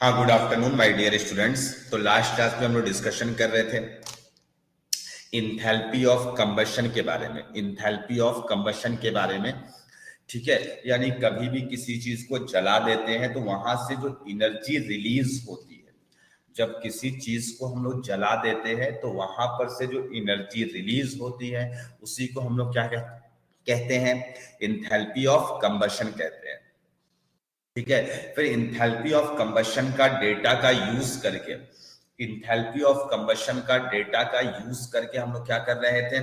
हाँ, good afternoon my dear students. तो last class में हम लोग डिस्कशन कर रहे थे इंथैल्पी ऑफ कंबशन के बारे में। इंथैल्पी ऑफ कंबशन के बारे में, ठीक है। यानी कभी भी किसी चीज को जला देते हैं तो वहां से जो एनर्जी रिलीज होती है, जब किसी चीज को हम लोग जला देते हैं तो वहां पर से जो एनर्जी रिलीज होती है उसी को हम लोग क्या कहते हैं, इंथैल्पी ऑफ कंबशन कहते हैं। ठीक है। फिर इंथैल्पी ऑफ कंबशन का डेटा का यूज करके, इंथैल्पी ऑफ कंबशन का डेटा का यूज करके हम लोग क्या कर रहे थे,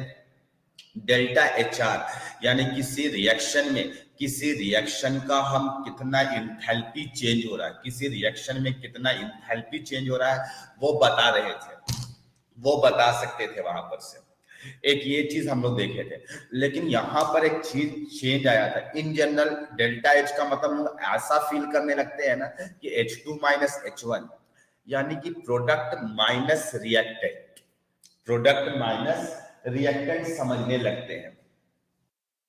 डेल्टा एच आर, यानी किसी रिएक्शन का हम कितना इंथैल्पी चेंज हो रहा है, किसी रिएक्शन में कितना इंथैल्पी चेंज हो रहा है वो बता रहे थे, वो बता सकते थे वहां पर से। एक ये चीज हम लोग देखे थे, लेकिन यहां पर एक चीज चेंज आया था। इन जनरल डेल्टा एच का मतलब हम लोग ऐसा फील करने लगते हैं ना कि H2 माइनस H1, यानी कि product minus reactant, product minus reactant समझने लगते हैं।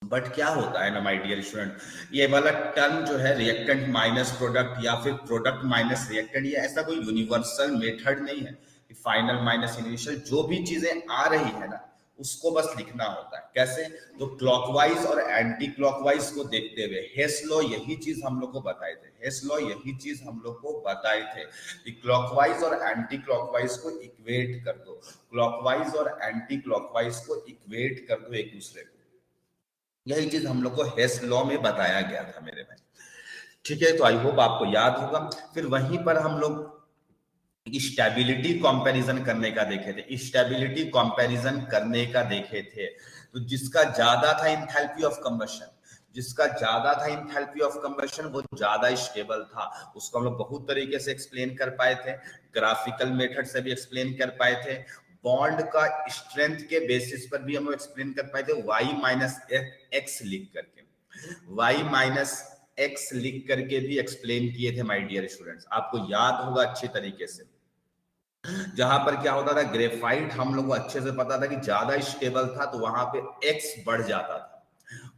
बट क्या होता है ना माय डियर स्टूडेंट, ये वाला टर्म जो है रिएक्टेंट माइनस प्रोडक्ट या फिर प्रोडक्ट माइनस रिएक्टेंट, ये ऐसा कोई यूनिवर्सल मेथड नहीं है कि फाइनल माइनस इनिशियल, जो भी चीजें आ रही है ना उसको बस लिखना होता है। कैसे? तो क्लॉकवाइज और एंटी क्लॉकवाइज को देखते हुए हेस लॉ यही चीज हम लोग को बताए थे, हेस लॉ यही चीज हम लोग को बताए थे कि क्लॉकवाइज और एंटी क्लॉकवाइज को इक्वेट कर दो, क्लॉकवाइज और एंटी क्लॉकवाइज को इक्वेट कर दो एक दूसरे को। यही चीज हम लोग को हेस लॉ में बताया गया था मेरे भाई। ठीक है, तो आई होप आपको याद होगा। फिर वहीं पर हम लोग स्टेबिलिटी कंपैरिजन करने का देखे थे, स्टेबिलिटी कंपैरिजन करने का देखे थे। तो जिसका ज्यादा था इंथैल्पी ऑफ कंबशन, जिसका ज्यादा था इंथैल्पी ऑफ कंबशन वो ज्यादा स्टेबल था। उसको हम लोग बहुत तरीके से एक्सप्लेन कर पाए थे, ग्राफिकल मेथड से भी एक्सप्लेन कर पाए थे, बॉन्ड का स्ट्रेंथ के बेसिस पर भी हम लोग एक्सप्लेन कर पाए थे, y माइनस एक्स लिख करके, y माइनस एक्स लिख करके भी एक्सप्लेन किए थे माय डियर स्टूडेंट्स। आपको याद होगा अच्छे तरीके से। जहां पर क्या होता था, ग्रेफाइट हम लोग को अच्छे से पता था कि ज्यादा स्टेबल था तो वहां पे एक्स बढ़ जाता था,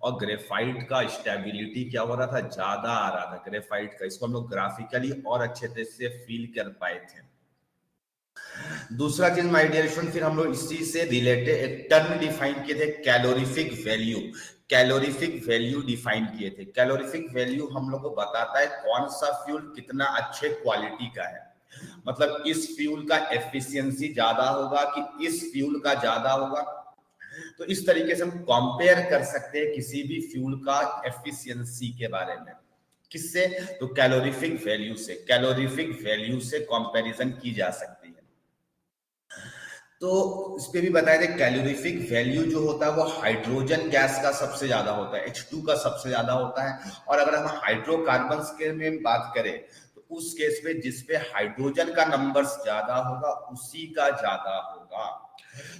और ग्रेफाइट का स्टेबिलिटी क्या हो रहा था, ज्यादा आ रहा था ग्रेफाइट का। इसको हम लोग ग्राफिकली और अच्छे तरह से फील कर पाए थे। दूसरा चीज माय डियर स्टूडेंट, फिर हम लोग इसी से रिलेटेड एक टर्म डिफाइन किए थे, calorific value. Calorific value define किए थे। कैलोरीफिक वैल्यू हम लोग को बताता है कौन सा फ्यूल कितना अच्छे क्वालिटी का है, मतलब इस फ्यूल का एफिशिएंसी ज्यादा होगा कि इस फ्यूल का ज्यादा होगा। तो इस तरीके से हम कंपेयर कर सकते हैं किसी भी फ्यूल का एफिशिएंसी के बारे में। किससे? तो कैलोरीफिक वैल्यू से, कैलोरीफिक वैल्यू से कंपैरिजन की जा सकती है। तो इस पे भी बताया था कैलोरीफिक वैल्यू जो होता है वो हाइड्रोजन गैस का सबसे ज्यादा होता है, H2 का सबसे ज्यादा होता है। और अगर हम हाइड्रोकार्बन के में बात करें तो उस केस में जिसपे हाइड्रोजन का नंबर्स ज्यादा होगा उसी का ज्यादा होगा।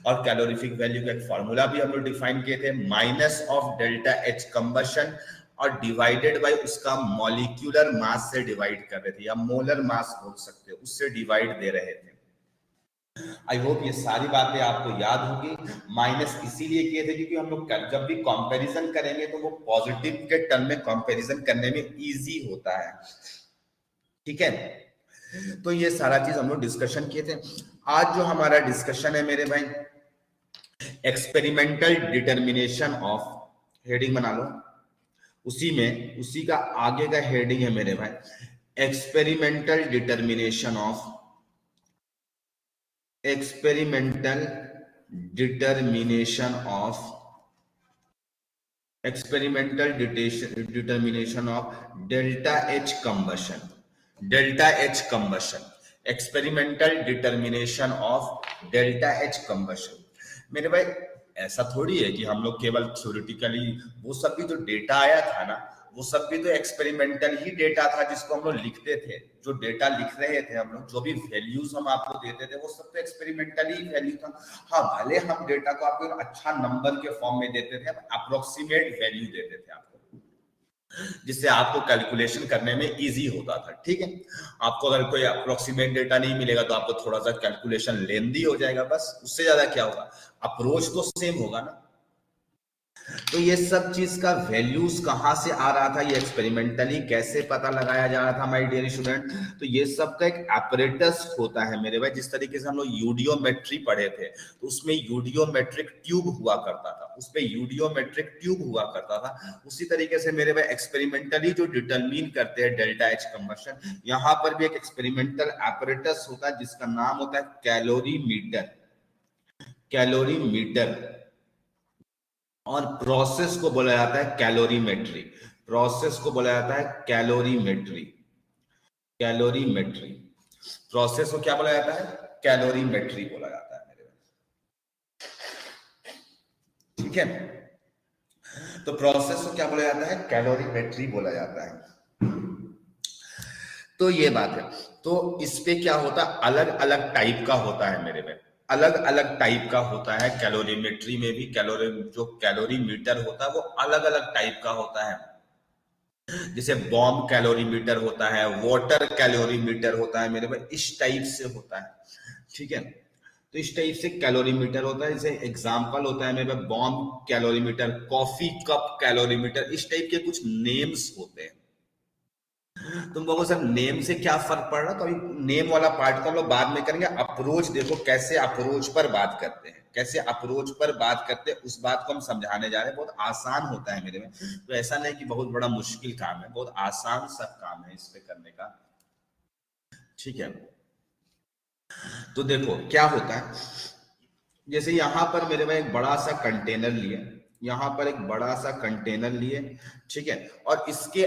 और कैलोरीफिक वैल्यू का एक फॉर्मूला भी हम लोग डिफाइन किए थे, minus of delta H combustion और डिवाइडेड बाय उसका मॉलिक्यूलर मास से डिवाइड कर रहे थे, या मोलर मास बोल सकते हो, उससे डिवाइड दे रहे थे। आई होप ये सारी बातें आपको याद होगी। माइनस इसीलिए किए थे क्योंकि हम लोग जब भी कंपैरिजन करेंगे तो वो पॉजिटिव के टर्म में कंपैरिजन करने में इजी होता है। ठीक है, तो ये सारा चीज हम लोग डिस्कशन किए थे। आज जो हमारा डिस्कशन है मेरे भाई, एक्सपेरिमेंटल डिटर्मिनेशन ऑफ, हेडिंग बना लो, उसी का आगे का हेडिंग है मेरे भाई, experimental determination of, experimental determination of, determination of delta H combustion, delta H combustion, experimental determination of delta H combustion। मेरे भाई ऐसा थोड़ी है कि हम लोग केवल थ्योरेटिकली, वो सब भी जो डेटा आया था ना वो सब भी तो एक्सपेरिमेंटल ही डेटा था जिसको हम लोग लिखते थे। जो डेटा लिख रहे थे हम लोग, जो भी वैल्यूज हम आपको देते थे वो सब तो एक्सपेरिमेंटली ही वैल्यू था। हाँ, भले हम डेटा को आपको अच्छा नंबर के फॉर्म में देते थे, अप्रोक्सीमेट वैल्यू देते थे आपको, जिससे आपको कैलकुलेशन करने में इजी होता था। ठीक है, आपको अगर कोई अप्रोक्सीमेट डेटा नहीं मिलेगा तो आपको थोड़ा सा कैलकुलेशन लेंदी हो जाएगा, बस उससे ज्यादा क्या होगा, अप्रोच तो सेम होगा ना। तो ये सब चीज का वैल्यूज कहाँ से आ रहा था, ये एक्सपेरिमेंटली कैसे पता लगाया जा रहा था माय डियर स्टूडेंट। तो ये सब का एक apparatus होता है मेरे भाई। जिस तरीके से हम लोग यूडियोमेट्री पढ़े थे, तो उसमें यूडियोमेट्रिक ट्यूब हुआ करता था, उसपे यूडियोमेट्रिक ट्यूब हुआ करता था। उसी तरीके से मेरे भाई एक्सपेरिमेंटली जो डिटरमिन करते हैं डेल्टा एच कंबशन, यहाँ पर भी एक एक्सपेरिमेंटल apparatus होता है जिसका नाम होता है कैलोरीमीटर। कैलोरीमीटर। और प्रोसेस को बोला जाता है कैलोरीमेट्री। प्रोसेस को बोला जाता है कैलोरीमेट्री। कैलोरीमेट्री प्रोसेस को क्या बोला जाता है, कैलोरीमेट्री बोला जाता है मेरे। ठीक है, तो प्रोसेस को क्या बोला जाता है, कैलोरीमेट्री बोला जाता है। तो ये बात है। तो इस पे क्या होता है, अलग अलग टाइप का होता है मेरे में, अलग अलग टाइप का होता है कैलोरीमेट्री में भी। कैलोरी जो कैलोरीमीटर होता है वो अलग अलग टाइप का होता है। जैसे बॉम्ब कैलोरीमीटर होता है, वाटर कैलोरीमीटर होता है मेरे भाई, इस टाइप से होता है। ठीक है, तो इस टाइप से कैलोरीमीटर होता है। जैसे एग्जांपल होता है मेरे पास bomb calorimeter, coffee cup calorimeter, इस टाइप के कुछ नेम्स होते हैं। तुम लोगों सर नेम से क्या फर्क पड़ रहा है, तो अभी नेम वाला पार्ट को हम लोग बाद में करेंगे। अप्रोच देखो कैसे अप्रोच पर बात करते हैं, कैसे अप्रोच पर बात करते हैं, उस बात को हम समझाने जा रहे हैं। बहुत आसान होता है मेरे में, तो ऐसा नहीं कि बहुत बड़ा मुश्किल काम है, बहुत आसान सा काम है इस पे करने का। ठीक है, तो देखो क्या होता है। जैसे यहां पर मेरे में एक बड़ा सा कंटेनर लिए, यहां पर एक बड़ा सा कंटेनर लिए, ठीक है, और इसके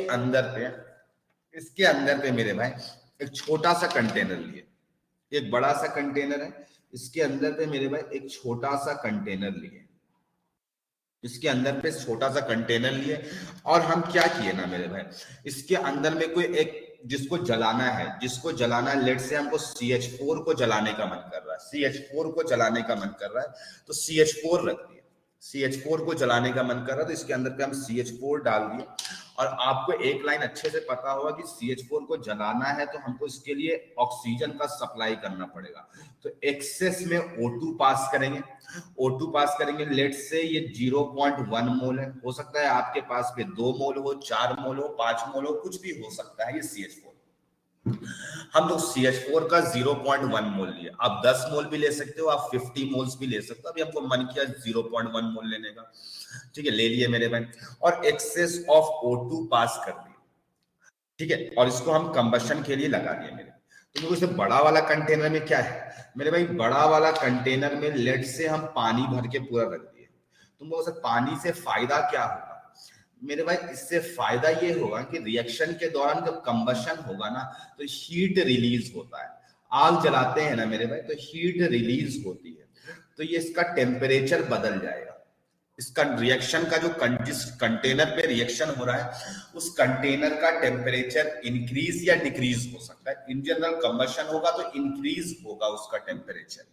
अंदर पे मेरे भाई एक छोटा सा कंटेनर लिए। एक बड़ा सा कंटेनर है, इसके अंदर पे मेरे भाई एक छोटा सा कंटेनर लिए, इसके अंदर पे छोटा सा कंटेनर लिए। और हम क्या किए ना मेरे भाई, इसके अंदर में कोई एक जिसको जलाना है, जिसको जलाना है, लेट से हमको CH4 को जलाने का मन कर रहा है, CH4 को जलाने का मन कर रहा है, तो CH4 रख दिया। CH4 को जलाने का मन कर रहा है तो इसके अंदर पे हम CH4 डाल दिए। और आपको एक लाइन अच्छे से पता होगा कि CH4 को जलाना है तो हमको इसके लिए ऑक्सीजन का सप्लाई करना पड़ेगा। तो एक्सेस में O2 पास करेंगे, O2 पास करेंगे, लेट से ये 0.1 मोल है। हो सकता है आपके पास पे 2 मोल हो, 4 मोल हो, 5 मोल हो, कुछ भी हो सकता है ये CH4। हम लोग CH4 का 0.1 मोल लिए। आप 10 मोल भी ले सकते हो, आप 50 मोल्स भी ले सकते हो। अभी हमको मन किया 0.1 मोल लेने का, ठीक है, ले लिए मेरे भाई। और एक्सेस ऑफ O2 पास कर दिए, ठीक है, और इसको हम कंबशन के लिए लगा दिए मेरे। तो देखो इसे बड़ा वाला कंटेनर में क्या है मेरे भाई, बड़ा वाला कंटेनर में लेट से हम पानी भर के पूरा रख दिए। तुम लोगों से पानी से फायदा क्या होगा मेरे भाई, इससे फायदा ये होगा कि रिएक्शन के दौरान जब कंबशन होगा ना, तो हीट रिलीज होता है। आग जलाते हैं ना मेरे भाई, तो हीट रिलीज होती है, तो ये इसका टेम्परेचर बदल जाएगा। इसका रिएक्शन का जो जिस कंटेनर पे रिएक्शन हो रहा है, उस कंटेनर का टेम्परेचर इंक्रीज या डिक्रीज हो सकता है। इन जनरल कंबशन होगा तो इंक्रीज होगा उसका टेम्परेचर,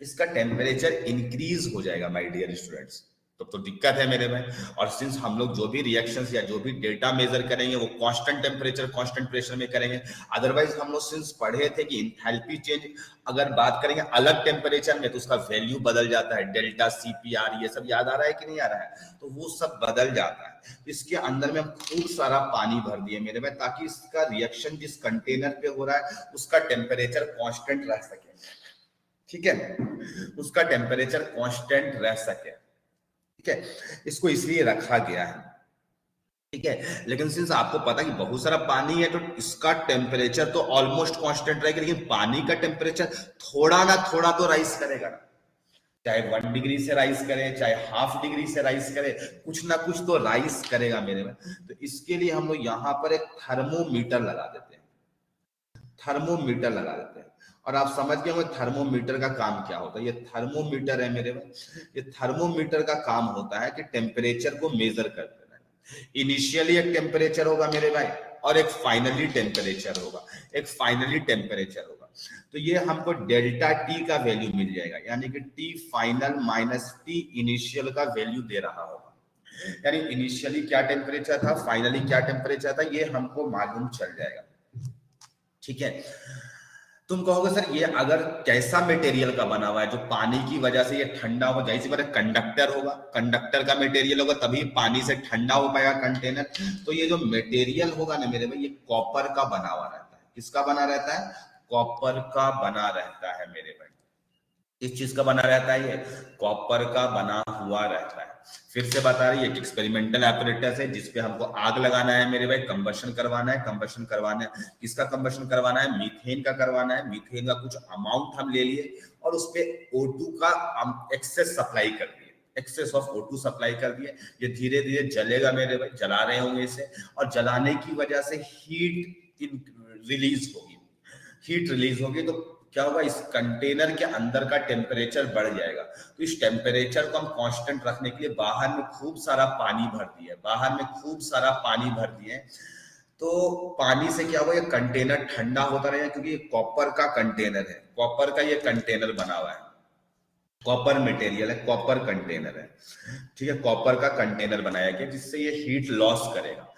इसका टेम्परेचर इंक्रीज हो जाएगा माय डियर स्टूडेंट्स। तो दिक्कत है मेरे में। और सिंस हम लोग जो भी रिएक्शंस या जो भी डेटा मेजर करेंगे वो कांस्टेंट टेम्परेचर कांस्टेंट प्रेशर में करेंगे। अदरवाइज हम लोग सिंस पढ़े थे कि इंथैल्पी चेंज अगर बात करेंगे अलग टेम्परेचर में तो उसका वैल्यू बदल जाता है, डेल्टा CPR ये सब याद आ रहा है कि नहीं आ रहा है, तो वो सब बदल जाता है। इसके अंदर में हम खूब सारा पानी भर दिए मेरे में, ताकि इसका रिएक्शन जिस कंटेनर पे हो रहा है उसका टेम्परेचर कांस्टेंट रह सके, ठीक है, उसका टेम्परेचर कांस्टेंट रह सके, ठीक है, इसको इसलिए रखा गया है, ठीक है। लेकिन सिंस आपको पता है कि बहुत सारा पानी है तो इसका टेम्परेचर तो ऑलमोस्ट कांस्टेंट रहेगा, लेकिन पानी का टेम्परेचर थोड़ा ना थोड़ा तो राइज करेगा ना, चाहे 1 डिग्री से राइज करे, चाहे ½ डिग्री से राइज करे, कुछ ना कुछ तो राइज करेगा मेरे में। तो इसके लिए हम लोग यहाँ पर एक थर्मोमीटर लगा देते हैं, थर्मोमीटर लगा देते हैं। और आप समझ गए होंगे थर्मोमीटर का काम क्या होता है। ये थर्मोमीटर है मेरे में, ये थर्मोमीटर का काम होता है कि टेम्परेचर को मेजर कर देना है। इनिशियली एक टेम्परेचर होगा मेरे भाई और एक फाइनली टेम्परेचर होगा, एक फाइनली टेम्परेचर होगा। तो ये हमको डेल्टा टी का वैल्यू मिल जाएगा, यानी कि T final minus T initial का वैल्यू दे रहा होगा। यानी इनिशियली क्या टेम्परेचर था, फाइनली क्या टेम्परेचर था, ये हमको मालूम चल जाएगा, ठीक है। तुम कहोगे सर ये अगर कैसा मटेरियल का बना हुआ है जो पानी की वजह से ये ठंडा हो, जाहिर सी बात है कंडक्टर होगा, कंडक्टर का मटेरियल होगा तभी पानी से ठंडा हो पाएगा कंटेनर। तो ये जो मटेरियल होगा ना मेरे भाई, ये कॉपर का बना हुआ रहता है। किसका बना रहता है? कॉपर का बना रहता है मेरे भाई। किस चीज का बना रहता है? ये कॉपर का बना हुआ रहता है। फिर से बता रही है कि एक्सपेरिमेंटल एपरेटस है जिसपे हमको आग लगाना है मेरे भाई, कंबशन करवाना है। कंबशन करवाना है, किसका कंबशन करवाना है? मीथेन का करवाना है। मीथेन का कुछ अमाउंट हम ले लिए और उस पे O2 का एक्सेस सप्लाई कर दिए, एक्सेस ऑफ O2 सप्लाई कर दिए। ये धीरे धीरे जलेगा मेरे भाई, जला रहे होंगे इसे, और जलाने की वजह से हीट रिलीज होगी। हीट रिलीज होगी तो क्या होगा? इस कंटेनर के अंदर का टेम्परेचर बढ़ जाएगा। तो इस टेम्परेचर को हम कांस्टेंट रखने के लिए बाहर में खूब सारा पानी भर दिए, बाहर में खूब सारा पानी भर दिए। तो पानी से क्या होगा? ये कंटेनर ठंडा होता रहेगा क्योंकि ये कॉपर का कंटेनर है, कॉपर का ये कंटेनर बना हुआ है, कॉपर मटेरियल है, कॉपर कंटेनर है। ठीक है, कॉपर का कंटेनर बनाया गया जिससे ये हीट लॉस करेगा।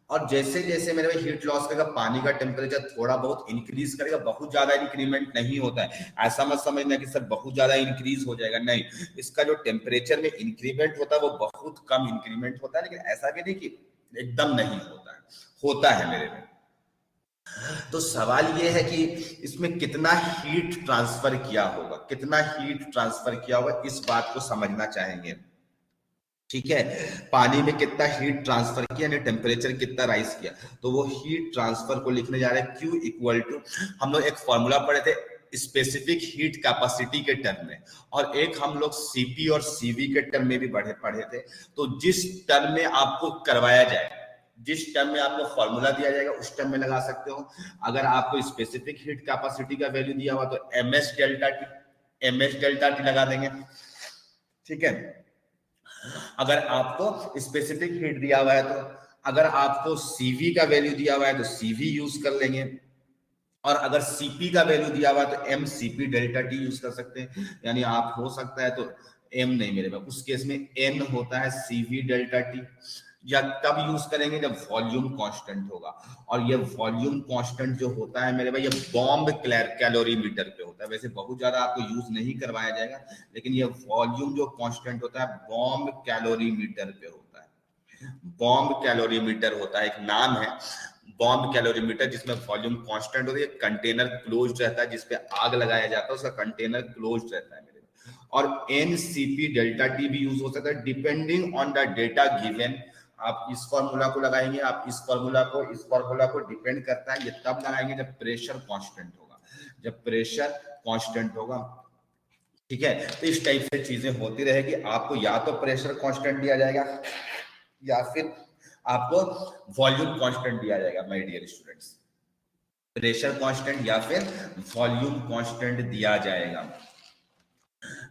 और जैसे जैसे मेरे में हीट लॉस करेगा, पानी का टेम्परेचर थोड़ा बहुत इंक्रीज करेगा, बहुत ज्यादा इंक्रीमेंट नहीं होता है। ऐसा मत समझना कि सर बहुत ज्यादा इंक्रीज हो जाएगा, नहीं। इसका जो टेम्परेचर में इंक्रीमेंट होता है वो बहुत कम इंक्रीमेंट होता है, लेकिन ऐसा भी नहीं कि एकदम नहीं होता है, होता है मेरे में। तो सवाल ये है कि इसमें कितना हीट ट्रांसफर किया होगा, कितना हीट ट्रांसफर किया होगा, इस बात को समझना चाहेंगे। ठीक है, पानी में कितना हीट ट्रांसफर किया, यानी टेम्परेचर कितना राइज किया, तो वो हीट ट्रांसफर को लिखने जा रहे हैं Q इक्वल टू, हम लोग एक फॉर्मूला पढ़े थे स्पेसिफिक हीट कैपेसिटी के टर्म में, और एक हम लोग सीपी और सीवी के टर्म में भी पढ़े थे। तो जिस टर्म में आपको करवाया जाए, जिस टर्म में आपको फॉर्मूला दिया जाएगा उस टर्म में लगा सकते हो। अगर आपको स्पेसिफिक हीट कैपेसिटी का वैल्यू दिया हुआ तो MS delta T, MS delta T लगा देंगे। ठीक है, अगर आपको स्पेसिफिक हीट दिया हुआ है तो, अगर आपको सीवी का वैल्यू दिया हुआ है तो सीवी यूज कर लेंगे, और अगर सीपी का वैल्यू दिया हुआ है तो m cp delta t use कर सकते हैं। यानी आप हो सकता है तो एम नहीं मेरे में, उस केस में एन होता है सीवी डेल्टा टी, या तब यूज करेंगे जब वॉल्यूम कांस्टेंट होगा। और ये वॉल्यूम कांस्टेंट जो होता है मेरे भाई, ये बॉम्ब कैलोरीमीटर पे होता है। वैसे बहुत ज्यादा आपको यूज नहीं करवाया जाएगा, लेकिन ये वॉल्यूम जो कांस्टेंट होता है बॉम्ब कैलोरीमीटर पे होता है। बॉम्ब कैलोरीमीटर होता है, एक नाम है बॉम्ब कैलोरीमीटर, जिसमें वॉल्यूम कांस्टेंट होती है, कंटेनर क्लोज्ड रहता है, जिसपे आग लगाया जाता है उसका कंटेनर क्लोज्ड रहता है मेरे। और एनसीपी डेल्टा टी भी यूज हो सकता है depending on the data given. आप इस फॉर्मूला को लगाएंगे, आप इस फॉर्मूला को डिपेंड करता है, ये तब लगाएंगे जब प्रेशर कांस्टेंट होगा, जब प्रेशर कांस्टेंट होगा। ठीक है, तो इस टाइप से चीजें होती रहेगी। आपको या तो प्रेशर कांस्टेंट दिया जाएगा या फिर आपको वॉल्यूम कांस्टेंट दिया जाएगा my dear students, pressure constant या फिर वॉल्यूम कांस्टेंट दिया जाएगा।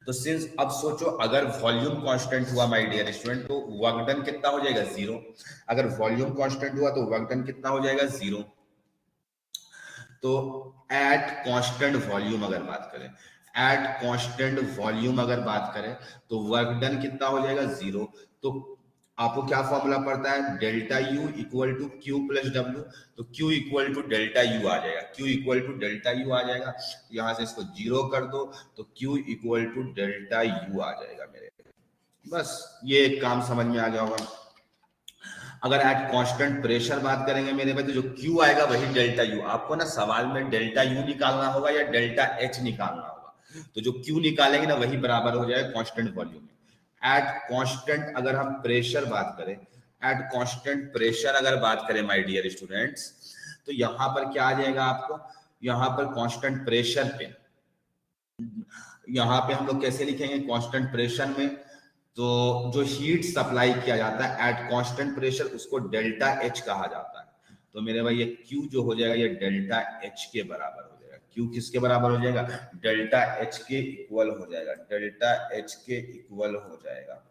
तो सिंस अब सोचो, अगर वॉल्यूम कांस्टेंट हुआ माय डियर स्टूडेंट तो वर्क डन कितना हो जाएगा? 0। अगर वॉल्यूम कांस्टेंट हुआ तो वर्क डन कितना हो जाएगा? 0। तो एट कांस्टेंट वॉल्यूम अगर बात करें, एट कांस्टेंट वॉल्यूम अगर बात करें तो वर्क डन कितना हो जाएगा? 0। तो आपको क्या फॉर्मूला पड़ता है? Delta U equal to Q plus W. तो Q equal to delta U आ जाएगा, Q equal to delta U आ जाएगा। यहां से इसको 0 कर दो तो Q equal to delta U आ जाएगा मेरे। बस ये एक काम समझ में आ गया होगा। अगर एट कांस्टेंट प्रेशर बात करेंगे मेरे भाई, तो जो Q आएगा वही डेल्टा यू। आपको ना सवाल में डेल्टा यू निकालना होगा या डेल्टा एच निकालना होगा, तो जो Q निकालेंगे ना वही बराबर हो जाएगा कांस्टेंट वॉल्यूम में। एट कांस्टेंट अगर हम प्रेशर बात करें, एट कांस्टेंट प्रेशर अगर बात करें माय डियर स्टूडेंट्स, तो यहां पर क्या आ जाएगा आपको? यहां पर कांस्टेंट प्रेशर पे, यहाँ पे हम लोग कैसे लिखेंगे कांस्टेंट प्रेशर में? तो जो हीट सप्लाई किया जाता है एट कांस्टेंट प्रेशर उसको डेल्टा एच कहा जाता है। तो मेरे भाई ये Q जो हो जाएगा ये डेल्टा एच के बराबर हो जाएगा। Q किसके बराबर हो जाएगा? डेल्टा एच के इक्वल हो जाएगा, डेल्टा एच के इक्वल हो जाएगा।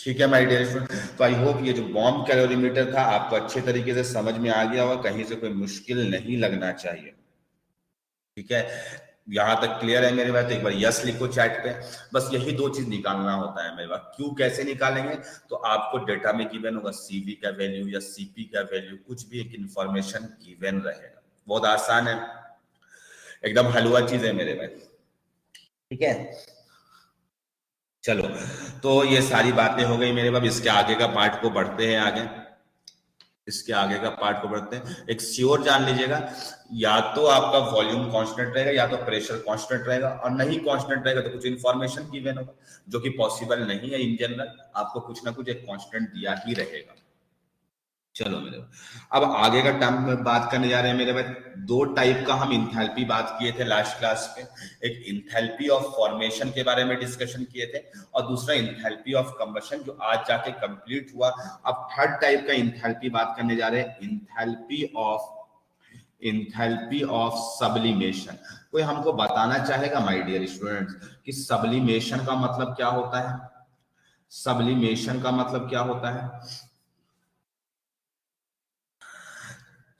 ठीक है माय डियर स्टूडेंट, तो आई होप ये जो बॉम्ब कैलोरीमीटर था आपको अच्छे तरीके से समझ में आ गया होगा, कहीं से कोई मुश्किल नहीं लगना चाहिए। ठीक है, यहां तक क्लियर है मेरे भाई? तो एक बार यस लिखो चैट पे। बस यही दो चीज निकालना होता है मेरे भाई। क्यू कैसे निकालेंगे? तो आपको डेटा में गिवन होगा सीवी का वैल्यू या सीपी का वैल्यू, कुछ भी एक इंफॉर्मेशन गिवन रहेगा, बहुत आसान है। एकदम हलवा चीज है मेरे भाई, ठीक है। चलो, तो ये सारी बातें हो गई मेरे भाई, इसके आगे का पार्ट को बढ़ते हैं आगे, इसके आगे का पार्ट को बढ़ते हैं। एक श्योर जान लीजिएगा, या तो आपका वॉल्यूम कांस्टेंट रहेगा या तो प्रेशर कांस्टेंट रहेगा, और नहीं कांस्टेंट रहेगा तो कुछ इंफॉर्मेशन गिवन होगा, जो कि पॉसिबल नहीं है इन जनरल, आपको कुछ ना कुछ एक कांस्टेंट दिया ही रहेगा। चलो मेरे भाई, अब आगे का टर्म में बात करने जा रहे हैं मेरे भाई। दो टाइप का हम इंथैल्पी बात किए थे लास्ट क्लास में, एक इंथैल्पी ऑफ फॉर्मेशन के बारे में डिस्कशन किए थे, और दूसरा इंथैल्पी ऑफ कंबशन जो आज जाके कंप्लीट हुआ। अब थर्ड टाइप का इंथैल्पी बात करने जा रहे हैं, इंथैल्पी ऑफ सब्लिमेशन। कोई हमको बताना चाहेगा माय डियर स्टूडेंट्स कि सब्लिमेशन का मतलब क्या होता है? सब्लिमेशन का मतलब क्या होता है?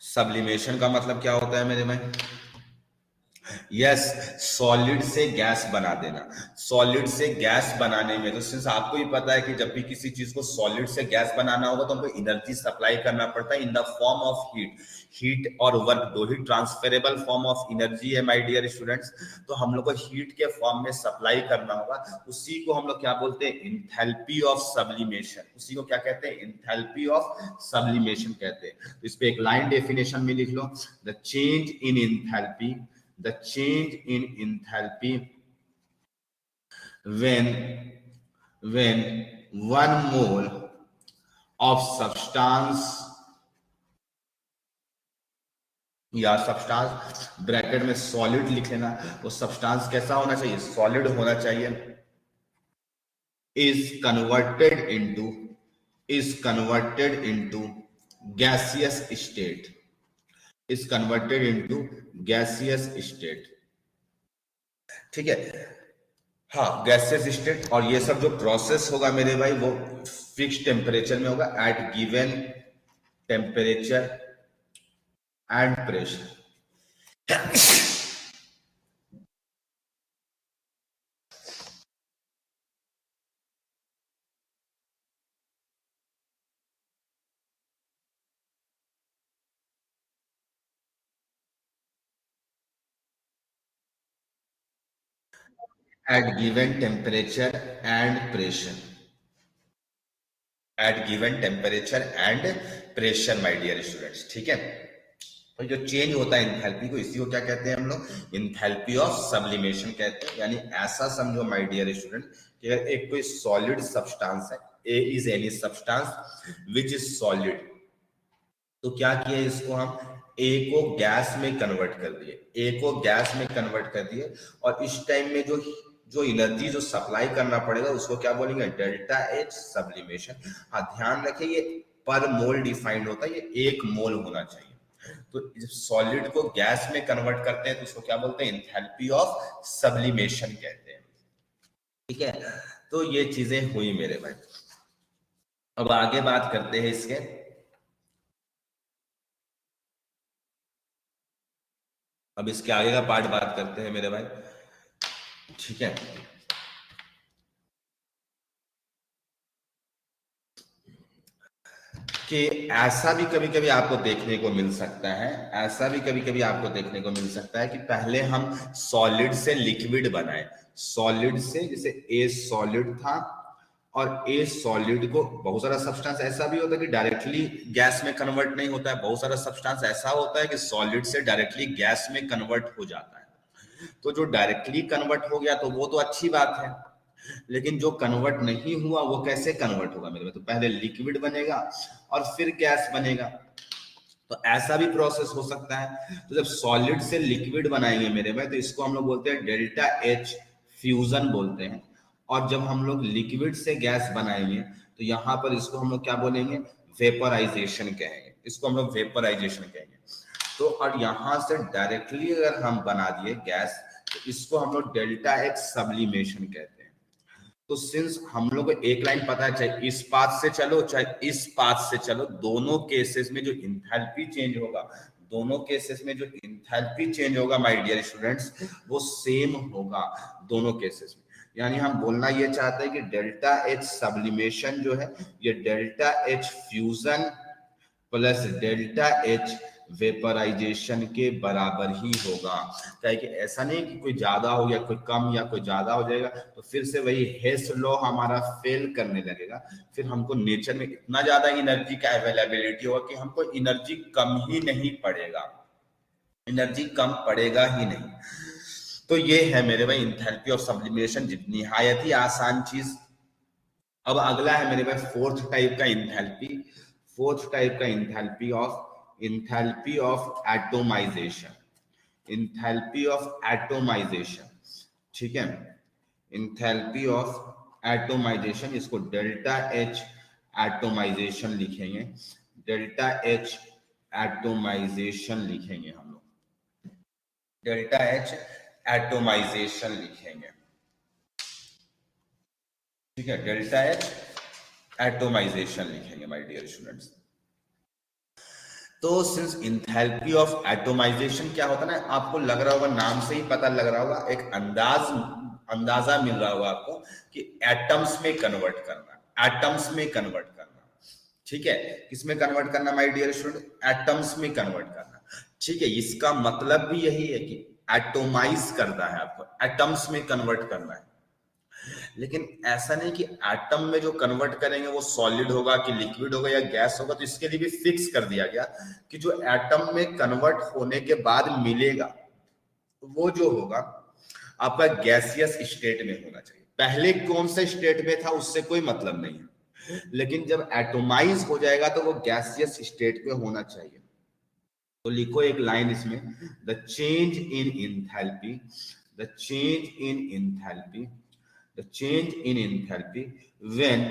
सब्लिमेशन का मतलब क्या होता है मेरे में? यस, सॉलिड से गैस बना देना। सॉलिड से गैस बनाने में तो सिंस आपको ही पता है कि जब भी किसी चीज को सॉलिड से गैस बनाना होगा तो हमको एनर्जी सप्लाई करना पड़ता है in the form of heat. Heat और वर्क दो ही ट्रांसफरेबल फॉर्म ऑफ एनर्जी है माय डियर स्टूडेंट्स। तो हम लोग को हीट के फॉर्म में सप्लाई करना होगा, उसी को हम लोग क्या बोलते हैं? Enthalpy of sublimation. उसी को क्या कहते हैं? इंथैल्पी ऑफ सब्लिमेशन कहते हैं। तो इस पे एक लाइन डेफिनेशन में लिख लो, the change in enthalpy, the change in enthalpy when 1 mole of substance या सब्सटेंस ब्रैकेट में सॉलिड लिख लेना, वो सब्सटेंस कैसा होना चाहिए? सॉलिड होना चाहिए। is converted into gaseous state, is converted into gaseous state, ठीक है। हाँ, गैसेस स्टेट, और ये सब जो प्रोसेस होगा मेरे भाई वो फिक्स टेम्परेचर में होगा, at given temperature and pressure. At given temperature and pressure, at given temperature and pressure my dear students, ठीक है। तो जो चेंज होता है इंथैल्पी को, इसी को क्या कहते हैं हम लोग? इंथैल्पी ऑफ सब्लिमेशन कहते हैं। यानी ऐसा समझो माय डियर स्टूडेंट कि अगर एक कोई सॉलिड सब्सटेंस है, A is any substance which is solid, तो क्या किया इसको हम? ए को गैस में कन्वर्ट कर दिए, ए को गैस में कन्वर्ट कर दिए, और इस टाइम में जो जो एनर्जी जो सप्लाई करना पड़ेगा उसको क्या बोलेंगे? Delta H sublimation. हाँ, ध्यान रखिए ये पर मोल डिफाइंड होता है, ये 1 मोल होना चाहिए। तो जब सॉलिड को गैस में कन्वर्ट करते हैं तो उसको क्या बोलते हैं? इंथैल्पी ऑफ सब्लिमेशन कहते हैं, ठीक है। तो ये चीजें हुई मेरे भाई। अब आगे बात करते हैं इसके, अब इसके आगे का पार्ट बात करते हैं मेरे भाई, ठीक है। कि ऐसा भी कभी कभी आपको देखने को मिल सकता है, ऐसा भी कभी कभी आपको देखने को मिल सकता है कि पहले हम सॉलिड से लिक्विड बनाए, सॉलिड से, जैसे ए सॉलिड था, और ए सॉलिड को बहुत सारा सब्सटेंस ऐसा भी होता है कि डायरेक्टली गैस में कन्वर्ट नहीं होता है, बहुत सारा सब्सटेंस ऐसा होता है कि सॉलिड से डायरेक्टली गैस में कन्वर्ट हो जाता है। तो जो डायरेक्टली कन्वर्ट हो गया तो वो तो अच्छी बात है, लेकिन जो कन्वर्ट नहीं हुआ वो कैसे कन्वर्ट होगा मेरे? तो पहले लिक्विड बनेगा और फिर गैस बनेगा, तो ऐसा भी प्रोसेस हो सकता है। तो जब सॉलिड से लिक्विड बनाएंगे मेरे भाई तो इसको हम लोग बोलते हैं डेल्टा एच फ्यूजन बोलते हैं, और जब हम लोग लिक्विड से गैस बनाएंगे तो यहाँ पर इसको हम लोग क्या बोलेंगे? वेपराइजेशन कहेंगे, इसको हम लोग वेपराइजेशन कहेंगे। तो और यहां से डायरेक्टली अगर हम बना दिए गैस तो इसको हम लोग डेल्टा एच सब्लिमेशन कहते हैं। तो सिंस हम लोग को एक लाइन पता है, चाहे इस पाथ से चलो चाहे इस पाथ से चलो, दोनों केसेस में जो इंथैल्पी चेंज होगा, दोनों केसेस में जो इंथैल्पी चेंज होगा माय डियर स्टूडेंट्स, वो सेम होगा दोनों केसेस में। यानी हम बोलना ये चाहते हैं कि डेल्टा एच सब्लिमेशन जो है ये delta h fusion plus delta h vaporisation के बराबर ही होगा। क्या है कि ऐसा नहीं कि कोई ज्यादा हो गया, कोई कम या कोई ज्यादा हो जाएगा तो फिर से वही हेस लॉ हमारा फेल करने लगेगा। फिर हमको नेचर में इतना ज्यादा एनर्जी का अवेलेबिलिटी होगा कि हमको एनर्जी कम ही नहीं पड़ेगा, एनर्जी कम पड़ेगा ही नहीं। तो ये है मेरे भाई इंथैल्पी ऑफ सब्लिमेशन, निहायत ही आसान चीज। अब अगला है मेरे भाई फोर्थ टाइप का इंथैल्पी, फोर्थ टाइप का enthalpy of atomization, enthalpy of atomization, ठीक है, इंथैल्पी ऑफ एटोमाइजेशन, इसको डेल्टा एच एटोमाइजेशन लिखेंगे, डेल्टा एच एटोमाइजेशन लिखेंगे हम लोग, डेल्टा एच एटोमाइजेशन लिखेंगे, ठीक है, डेल्टा एच एटोमाइजेशन लिखेंगे माय डियर स्टूडेंट्स। तो सिंस इंथैल्पी ऑफ एटोमाइजेशन क्या होता है ना, आपको लग रहा होगा, नाम से ही पता लग रहा होगा, एक अंदाजा मिल रहा होगा आपको कि एटम्स में कन्वर्ट करना, एटम्स में कन्वर्ट करना, ठीक है, किसमें कन्वर्ट करना माय डियर स्टूडेंट, एटम्स में कन्वर्ट करना, ठीक है। इसका मतलब भी यही है कि एटोमाइज करना है आपको, एटम्स में कन्वर्ट करना है। लेकिन ऐसा नहीं कि एटम में जो कन्वर्ट करेंगे वो सॉलिड होगा कि लिक्विड होगा या गैस होगा, तो इसके लिए भी फिक्स कर दिया गया कि जो एटम में कन्वर्ट होने के बाद मिलेगा वो जो होगा आपका गैसियस स्टेट में होना चाहिए। पहले कौन से स्टेट में था उससे कोई मतलब नहीं है, लेकिन जब एटोमाइज हो जाएगा तो वो गैसियस स्टेट में होना चाहिए। तो लिखो एक लाइन इसमें, the change in enthalpy, the change in enthalpy, the change in enthalpy when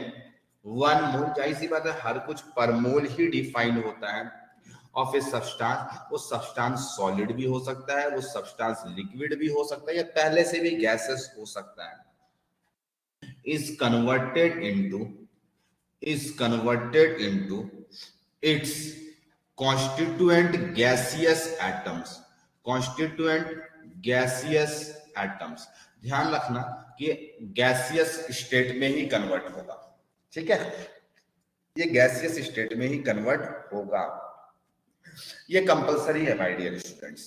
one mole, जाहिर सी बात है हर कुछ पर मोल ही डिफाइन होता है, ऑफ ए सब्सटेंस, वो सब्सटेंस सॉलिड भी हो सकता है, वो सब्सटेंस लिक्विड भी हो सकता है, या पहले से भी गैसेस हो सकता है, is converted into its constituent gaseous atoms, constituent gaseous atoms। ध्यान रखना कि गैसियस स्टेट में ही कन्वर्ट होगा, ठीक है, ये गैसियस स्टेट में ही कन्वर्ट होगा, ये कंपलसरी है my dear students.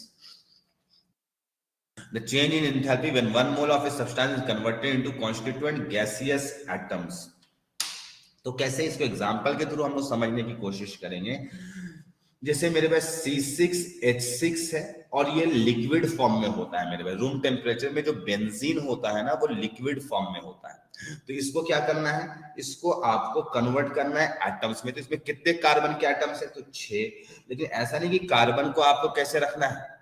The change in enthalpy when one mole of a substance is converted into constituent gaseous atoms। तो कैसे इसको एग्जांपल के थ्रू हम लोग समझने की कोशिश करेंगे। जैसे मेरे पास C6H6 है और ये लिक्विड फॉर्म में होता है मेरे पास, रूम टेम्परेचर में जो बेंजीन होता है ना वो लिक्विड फॉर्म में होता है। तो इसको क्या करना है, इसको आपको कन्वर्ट करना है एटम्स में। तो इसमें कितने कार्बन के एटम्स है, तो 6। लेकिन ऐसा नहीं कि कार्बन को आपको कैसे रखना है,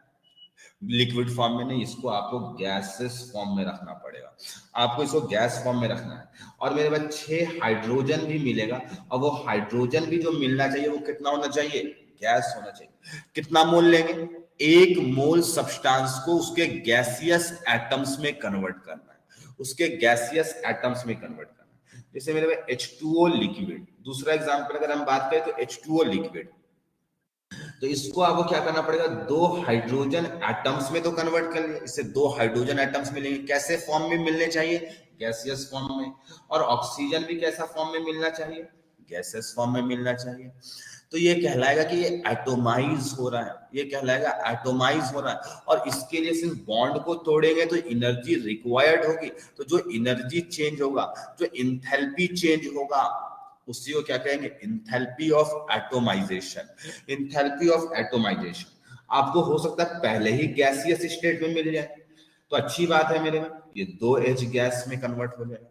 लिक्विड फॉर्म में नहीं, इसको आपको गैसेस फॉर्म में रखना पड़ेगा, आपको इसको गैस फॉर्म में रखना है। और मेरे पास 6 हाइड्रोजन भी मिलेगा, और वो हाइड्रोजन भी जो मिलना चाहिए वो कितना होना चाहिए, गैस होना चाहिए। कितना मोल लेंगे, 1 मोल सब्सटेंस को उसके गैसियस एटम्स में कन्वर्ट करना है, उसके गैसियस एटम्स में कन्वर्ट करना है। जैसे मेरे पास H2O लिक्विड, दूसरा एग्जांपल अगर हम बात करें तो H2O लिक्विड, तो इसको आपको क्या करना पड़ेगा, 2 हाइड्रोजन एटम्स में तो कन्वर्ट कर लिया, इससे 2 हाइड्रोजन एटम्स मिलेंगे, कैसे फॉर्म में मिलने चाहिए, गैसियस फॉर्म में। और ऑक्सीजन भी कैसा फॉर्म में मिलना चाहिए, गैसियस फॉर्म में मिलना चाहिए। तो ये कहलाएगा कि ये एटोमाइज हो रहा है, ये कहलाएगा एटोमाइज हो रहा है। और इसके लिए सिर्फ बॉन्ड को तोड़ेंगे तो एनर्जी रिक्वायर्ड होगी, तो जो एनर्जी चेंज होगा, जो इंथैल्पी चेंज होगा, उसी को क्या कहेंगे, enthalpy of atomization. Enthalpy of atomization आपको हो सकता है पहले ही गैसियस स्टेट में मिल जाए, तो अच्छी बात है मेरे में, ये 2H गैस में कन्वर्ट हो जाएगा,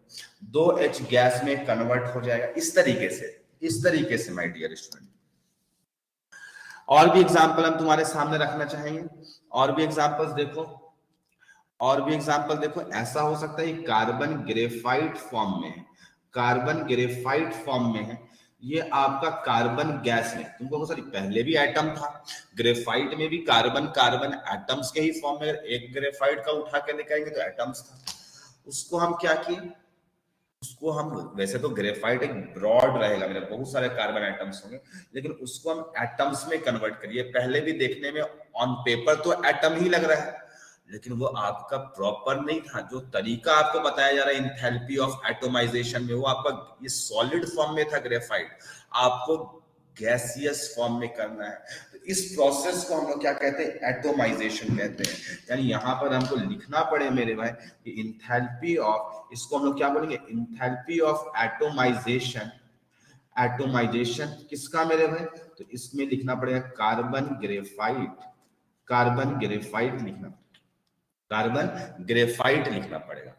2H गैस में कन्वर्ट हो जाएगा, इस तरीके से माय डियर स्टूडेंट। और भी एग्जांपल हम तुम्हारे सामने रखना चाहेंगे, और भी एग्जांपल्स देखो, और भी एग्जांपल देखो। ऐसा हो सकता है कार्बन ग्रेफाइट फॉर्म में है, कार्बन ग्रेफाइट फॉर्म में है, ये आपका कार्बन गैस है। तुमको बहुत सारी पहले भी एटम था, ग्रेफाइट में भी कार्बन कार्बन एटम्स के ही फॉर्म में, अगर एक ग्रेफाइट का उठा के निकालेंगे तो एटम्स था। उसको हम क्या किए, उसको हम, वैसे तो ग्रेफाइट एक ब्रॉड रहेगा, मेरे बहुत सारे कार्बन एटम्स होंगे, लेकिन उसको हम एटम्स में कन्वर्ट करिए। पहले भी देखने में ऑन पेपर तो एटम ही लग रहा है, लेकिन वो आपका प्रॉपर नहीं था। जो तरीका आपको बताया जा रहा है इंथैल्पी ऑफ एटोमाइजेशन में, वो आपका ये सॉलिड फॉर्म में था ग्रेफाइट, आपको गैसियस फॉर्म में करना है। तो इस प्रोसेस को हम लोग क्या कहते हैं, एटोमाइजेशन कहते हैं। यानी यहाँ पर हमको लिखना पड़े मेरे भाई कि इंथैल्पी ऑफ, इसको हम लोग क्या बोलेंगे, इंथैल्पी ऑफ एटोमाइजेशन। एटोमाइजेशन किसका मेरे भाई, तो इसमें लिखना पड़ेगा कार्बन ग्रेफाइट, कार्बन ग्रेफाइट लिखना, कार्बन ग्रेफाइट लिखना पड़ेगा।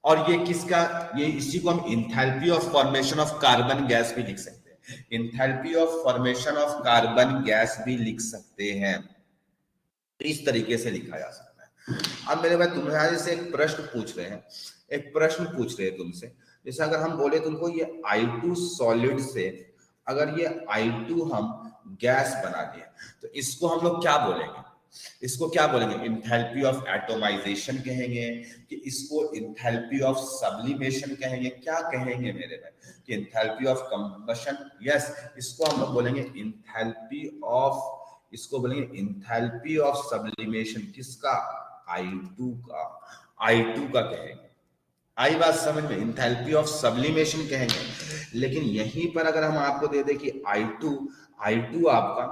और ये किसका, ये इसी को हम enthalpy of formation of carbon gas भी लिख सकते हैं, enthalpy of formation of carbon gas भी लिख सकते हैं। तो इस तरीके से लिखा जा सकता है। अब मेरे भाई तुम्हारे से एक प्रश्न पूछ रहे हैं, एक प्रश्न पूछ रहे हैं तुमसे, जैसे अगर हम बोले तुमको ये I2 सॉलिड से अगर ये I2 हम गैस बना दिए, तो इसको हम लोग क्या बोलेंगे, इसको क्या बोलेंगे, इंथैल्पी ऑफ एटोमाइजेशन कहेंगे कि इसको इंथैल्पी ऑफ सब्लिमेशन कहेंगे, क्या कहेंगे मेरे भाई, कि इंथैल्पी ऑफ कंबशन, यस इसको हम लोग बोलेंगे इंथैल्पी ऑफ, इसको बोलेंगे इंथैल्पी ऑफ सब्लिमेशन, किसका, I2 का, I2 का कहेंगे। आई बात समझ में, इंथैल्पी ऑफ सब्लिमेशन कहेंगे। लेकिन यहीं पर अगर हम आपको दे दें कि I2 आपका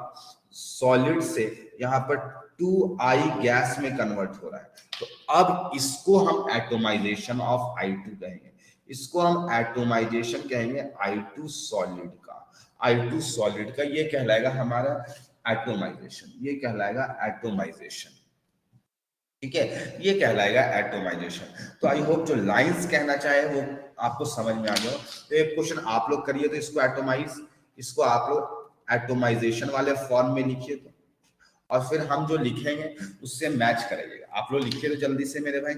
सॉलिड से यहाँ पर 2I गैस में कन्वर्ट हो रहा है, तो अब इसको हम एटोमाइजेशन ऑफ I2 कहेंगे, इसको हम एटोमाइजेशन कहेंगे I2 सॉलिड का, I2 सॉलिड का ये कहलाएगा हमारा एटोमाइजेशन, ये कहलाएगा एटोमाइजेशन, ठीक है, ये कहलाएगा एटोमाइजेशन। तो आई होप जो लाइंस कहना चाहे वो आपको समझ में आ गया। तो एक क्वेश्चन आप लोग करिए, तो इसको एटोमाइज, इसको आप लोग एटोमाइजेशन वाले फॉर्म में लिखिए, तो और फिर हम जो लिखेंगे उससे मैच करेंगे। आप लोग लिखिए तो जल्दी से मेरे भाई।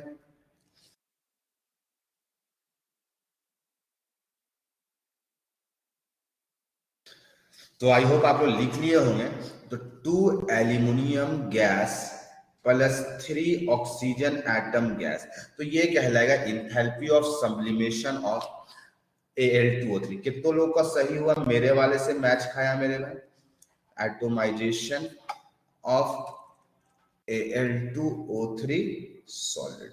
तो आई होप आप लोग लिख लिए होंगे। तो 2 aluminium gas plus 3 oxygen atom gas, तो ये कहलाएगा enthalpy of sublimation of Al2O3। कितनों लोग का सही हुआ, मेरे वाले से मैच खाया मेरे भाई, एटोमाइजेशन ऑफ Al2O3 सॉलिड,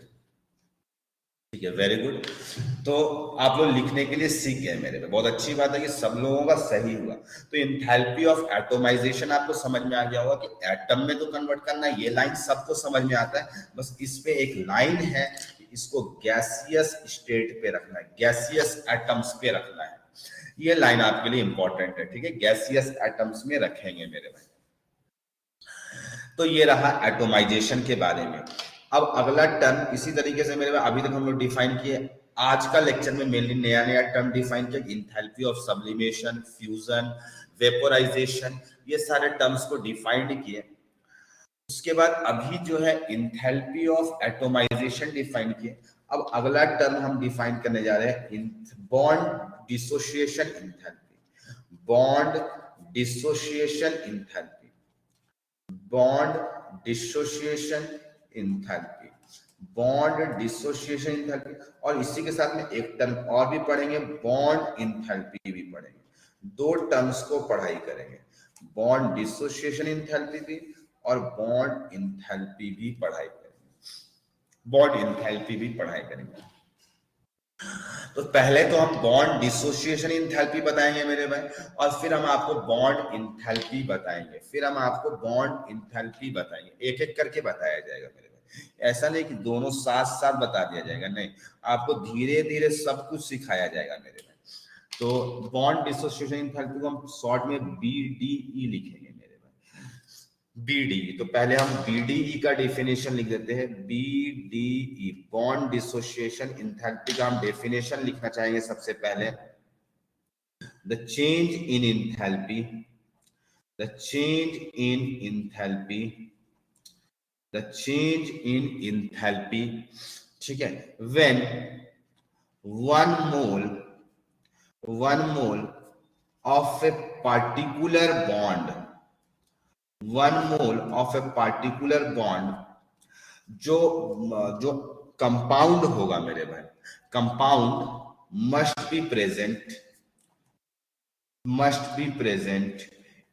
ठीक है, वेरी गुड। तो आप लोग लिखने के लिए सीख गए मेरे में, बहुत अच्छी बात है कि सब लोगों का सही हुआ। तो इंथैल्पी ऑफ एटोमाइजेशन आपको समझ में आ गया होगा कि एटम में तो कन्वर्ट करना है, ये लाइन सबको समझ में आता है। बस इस पे एक लाइन है कि इसको गैसियस स्टेट पे रखना है, गैसियस एटम्स पे रखना है, ये लाइन आपके लिए इंपॉर्टेंट है, ठीक है, गैसियस एटम्स में रखेंगे मेरे भाई। तो ये रहा एटोमाइजेशन के बारे में। अब अगला टर्म इसी तरीके से मेरे अभी तक हम लोग डिफाइन किए, आज का लेक्चर में मेनली नया नया टर्म डिफाइन किया, enthalpy of sublimation, fusion, vaporisation, ये सारे टर्म्स को डिफाइंड किए। उसके बाद अभी जो है इंथैल्पी ऑफ एटोमाइजेशन डिफाइन किए। अब अगला टर्म हम डिफाइन करने जा रहे हैं bond dissociation enthalpy, bond dissociation enthalpy, bond dissociation enthalpy, bond dissociation enthalpy. और इसी के साथ में एक टर्म और भी पढ़ेंगे, बॉन्ड इंथैल्पी भी पढ़ेंगे, दो टर्म्स को पढ़ाई करेंगे, बॉन्ड डिसोसिएशन इंथैल्पी भी और बॉन्ड इंथैल्पी भी पढ़ाई करेंगे, बॉन्ड इंथैल्पी भी पढ़ाई करेंगे। तो पहले तो हम बॉन्ड डिसोसिएशन इंथैल्पी बताएंगे मेरे भाई, और फिर हम आपको बॉन्ड इंथैल्पी बताएंगे, फिर हम आपको बॉन्ड इंथैल्पी बताएंगे, एक एक करके बताया जाएगा मेरे भाई। ऐसा नहीं कि दोनों साथ साथ बता दिया जाएगा, नहीं, आपको धीरे धीरे सब कुछ सिखाया जाएगा मेरे भाई। तो बॉन्ड डिसोसिएशन इंथैल्पी को हम शॉर्ट में BDE लिखेंगे मेरे भाई, BDE। तो पहले हम BDE का डेफिनेशन लिख देते हैं, BDE बॉन्ड डिसोसिएशन इंथैल्पी का हम डेफिनेशन लिखना चाहेंगे सबसे पहले। The change in enthalpy, the change in enthalpy, the change in enthalpy, ठीक है, when one mole of a particular bond, one mole of a particular bond, जो जो कंपाउंड होगा मेरे भाई, compound must be present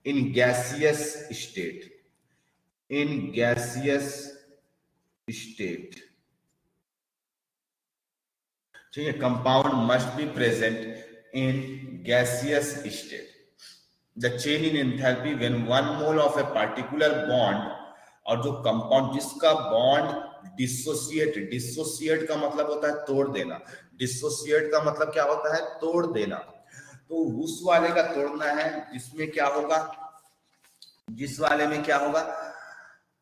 in gaseous state, in gaseous state, ठीक है, compound must be present in gaseous state. The change in enthalpy when one mole of a particular bond, और जो compound जिसका बॉन्ड डिसोसिएट का मतलब होता है तोड़ देना, डिसोसिएट का मतलब क्या होता है, तोड़ देना, तो उस वाले का तोड़ना है जिसमें क्या होगा, जिस वाले में क्या होगा,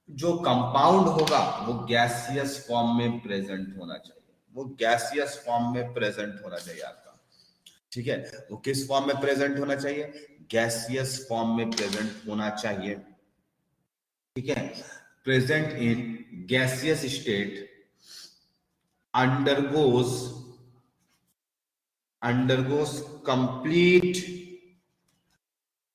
जो कंपाउंड होगा वो गैसियस फॉर्म में प्रेजेंट होना चाहिए, वो गैसियस फॉर्म में प्रेजेंट होना चाहिए आपका, ठीक है। वो किस फॉर्म में प्रेजेंट होना चाहिए, गैसियस फॉर्म में प्रेजेंट होना चाहिए, ठीक है। Present in gaseous state undergoes complete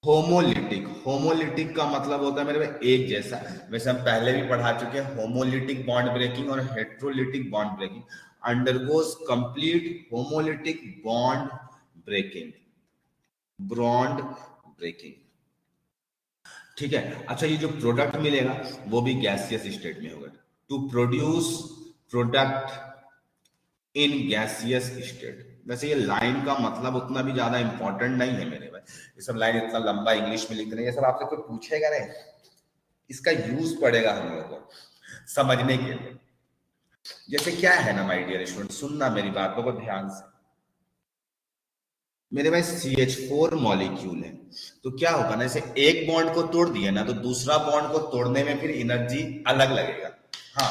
homolytic, homolytic का मतलब होता है मेरे में एक जैसा, वैसे हम पहले भी पढ़ा चुके हैं होमोलिटिक बॉन्ड ब्रेकिंग और heterolytic bond breaking, undergoes complete homolytic bond breaking, bond breaking, ठीक है। अच्छा, ये जो प्रोडक्ट मिलेगा वो भी गैसियस स्टेट में होगा, to produce product in gaseous state. वैसे ये लाइन का मतलब उतना भी ज्यादा इंपॉर्टेंट नहीं है मेरे भाई, ये सब लाइन इतना लंबा इंग्लिश में लिख रहे हैं, ये सब आपसे कोई पूछेगा नहीं, इसका यूज पड़ेगा हम लोगों को समझने के लिए। जैसे क्या है ना माय डियर स्टूडेंट, सुनना मेरी बात को ध्यान से, मेरे भाई CH4 मॉलिक्यूल है, तो क्या होगा ना, जैसे एक बॉन्ड को तोड़ दिया ना तो दूसरा बॉन्ड को तोड़ने में फिर एनर्जी अलग लगेगा, हाँ,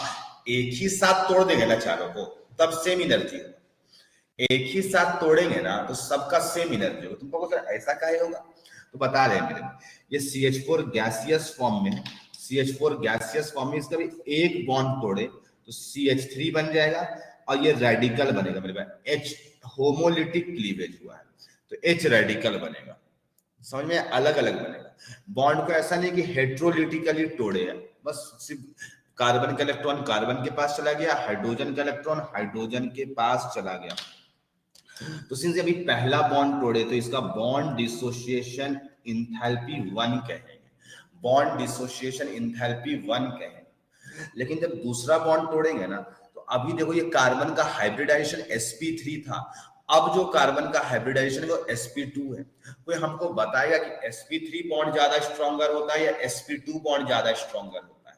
एक ही साथ तोड़ देंगे ना चारों को तब सेम एनर्जी होगा, एक ही साथ तोड़ेंगे ना तो सबका सेम एनर्जी होगा। तुमको बोल ऐसा काहे होगा, तो बता रहे हैं मेरे, ये CH4 गैसियस फॉर्म में, CH4 गैसियस फॉर्म में इसका भी एक बॉन्ड तोड़े तो CH3 बन जाएगा और ये रेडिकल बनेगा मेरे भाई, H होमोलिटिक क्लीवेज हुआ है तो H रेडिकल बनेगा, समझ में, अलग अलग बनेगा। बॉन्ड को ऐसा नहीं कि हेट्रोलिटिकली तोड़े है, बस सिर्फ कार्बन का इलेक्ट्रॉन कार्बन के पास चला गया, हाइड्रोजन का इलेक्ट्रॉन हाइड्रोजन के पास चला गया, तो सिंस अभी पहला बॉन्ड तोड़े तो इसका बॉन्ड डिसोसिएशन इंथैल्पी 1 कहेंगे, बॉन्ड डिसोसिएशन इंथैल्पी 1 कहेंगे। लेकिन जब दूसरा बॉन्ड तोड़ेंगे ना तो अभी देखो ये कार्बन का हाइब्रिडाइजेशन sp3 था, अब जो कार्बन का हाइब्रिडाइजेशन है वो sp2 है। कोई हमको बताएगा कि sp3 बॉन्ड ज्यादा स्ट्रॉन्गर होता है या sp2 बॉन्ड ज्यादा स्ट्रॉन्गर होता है,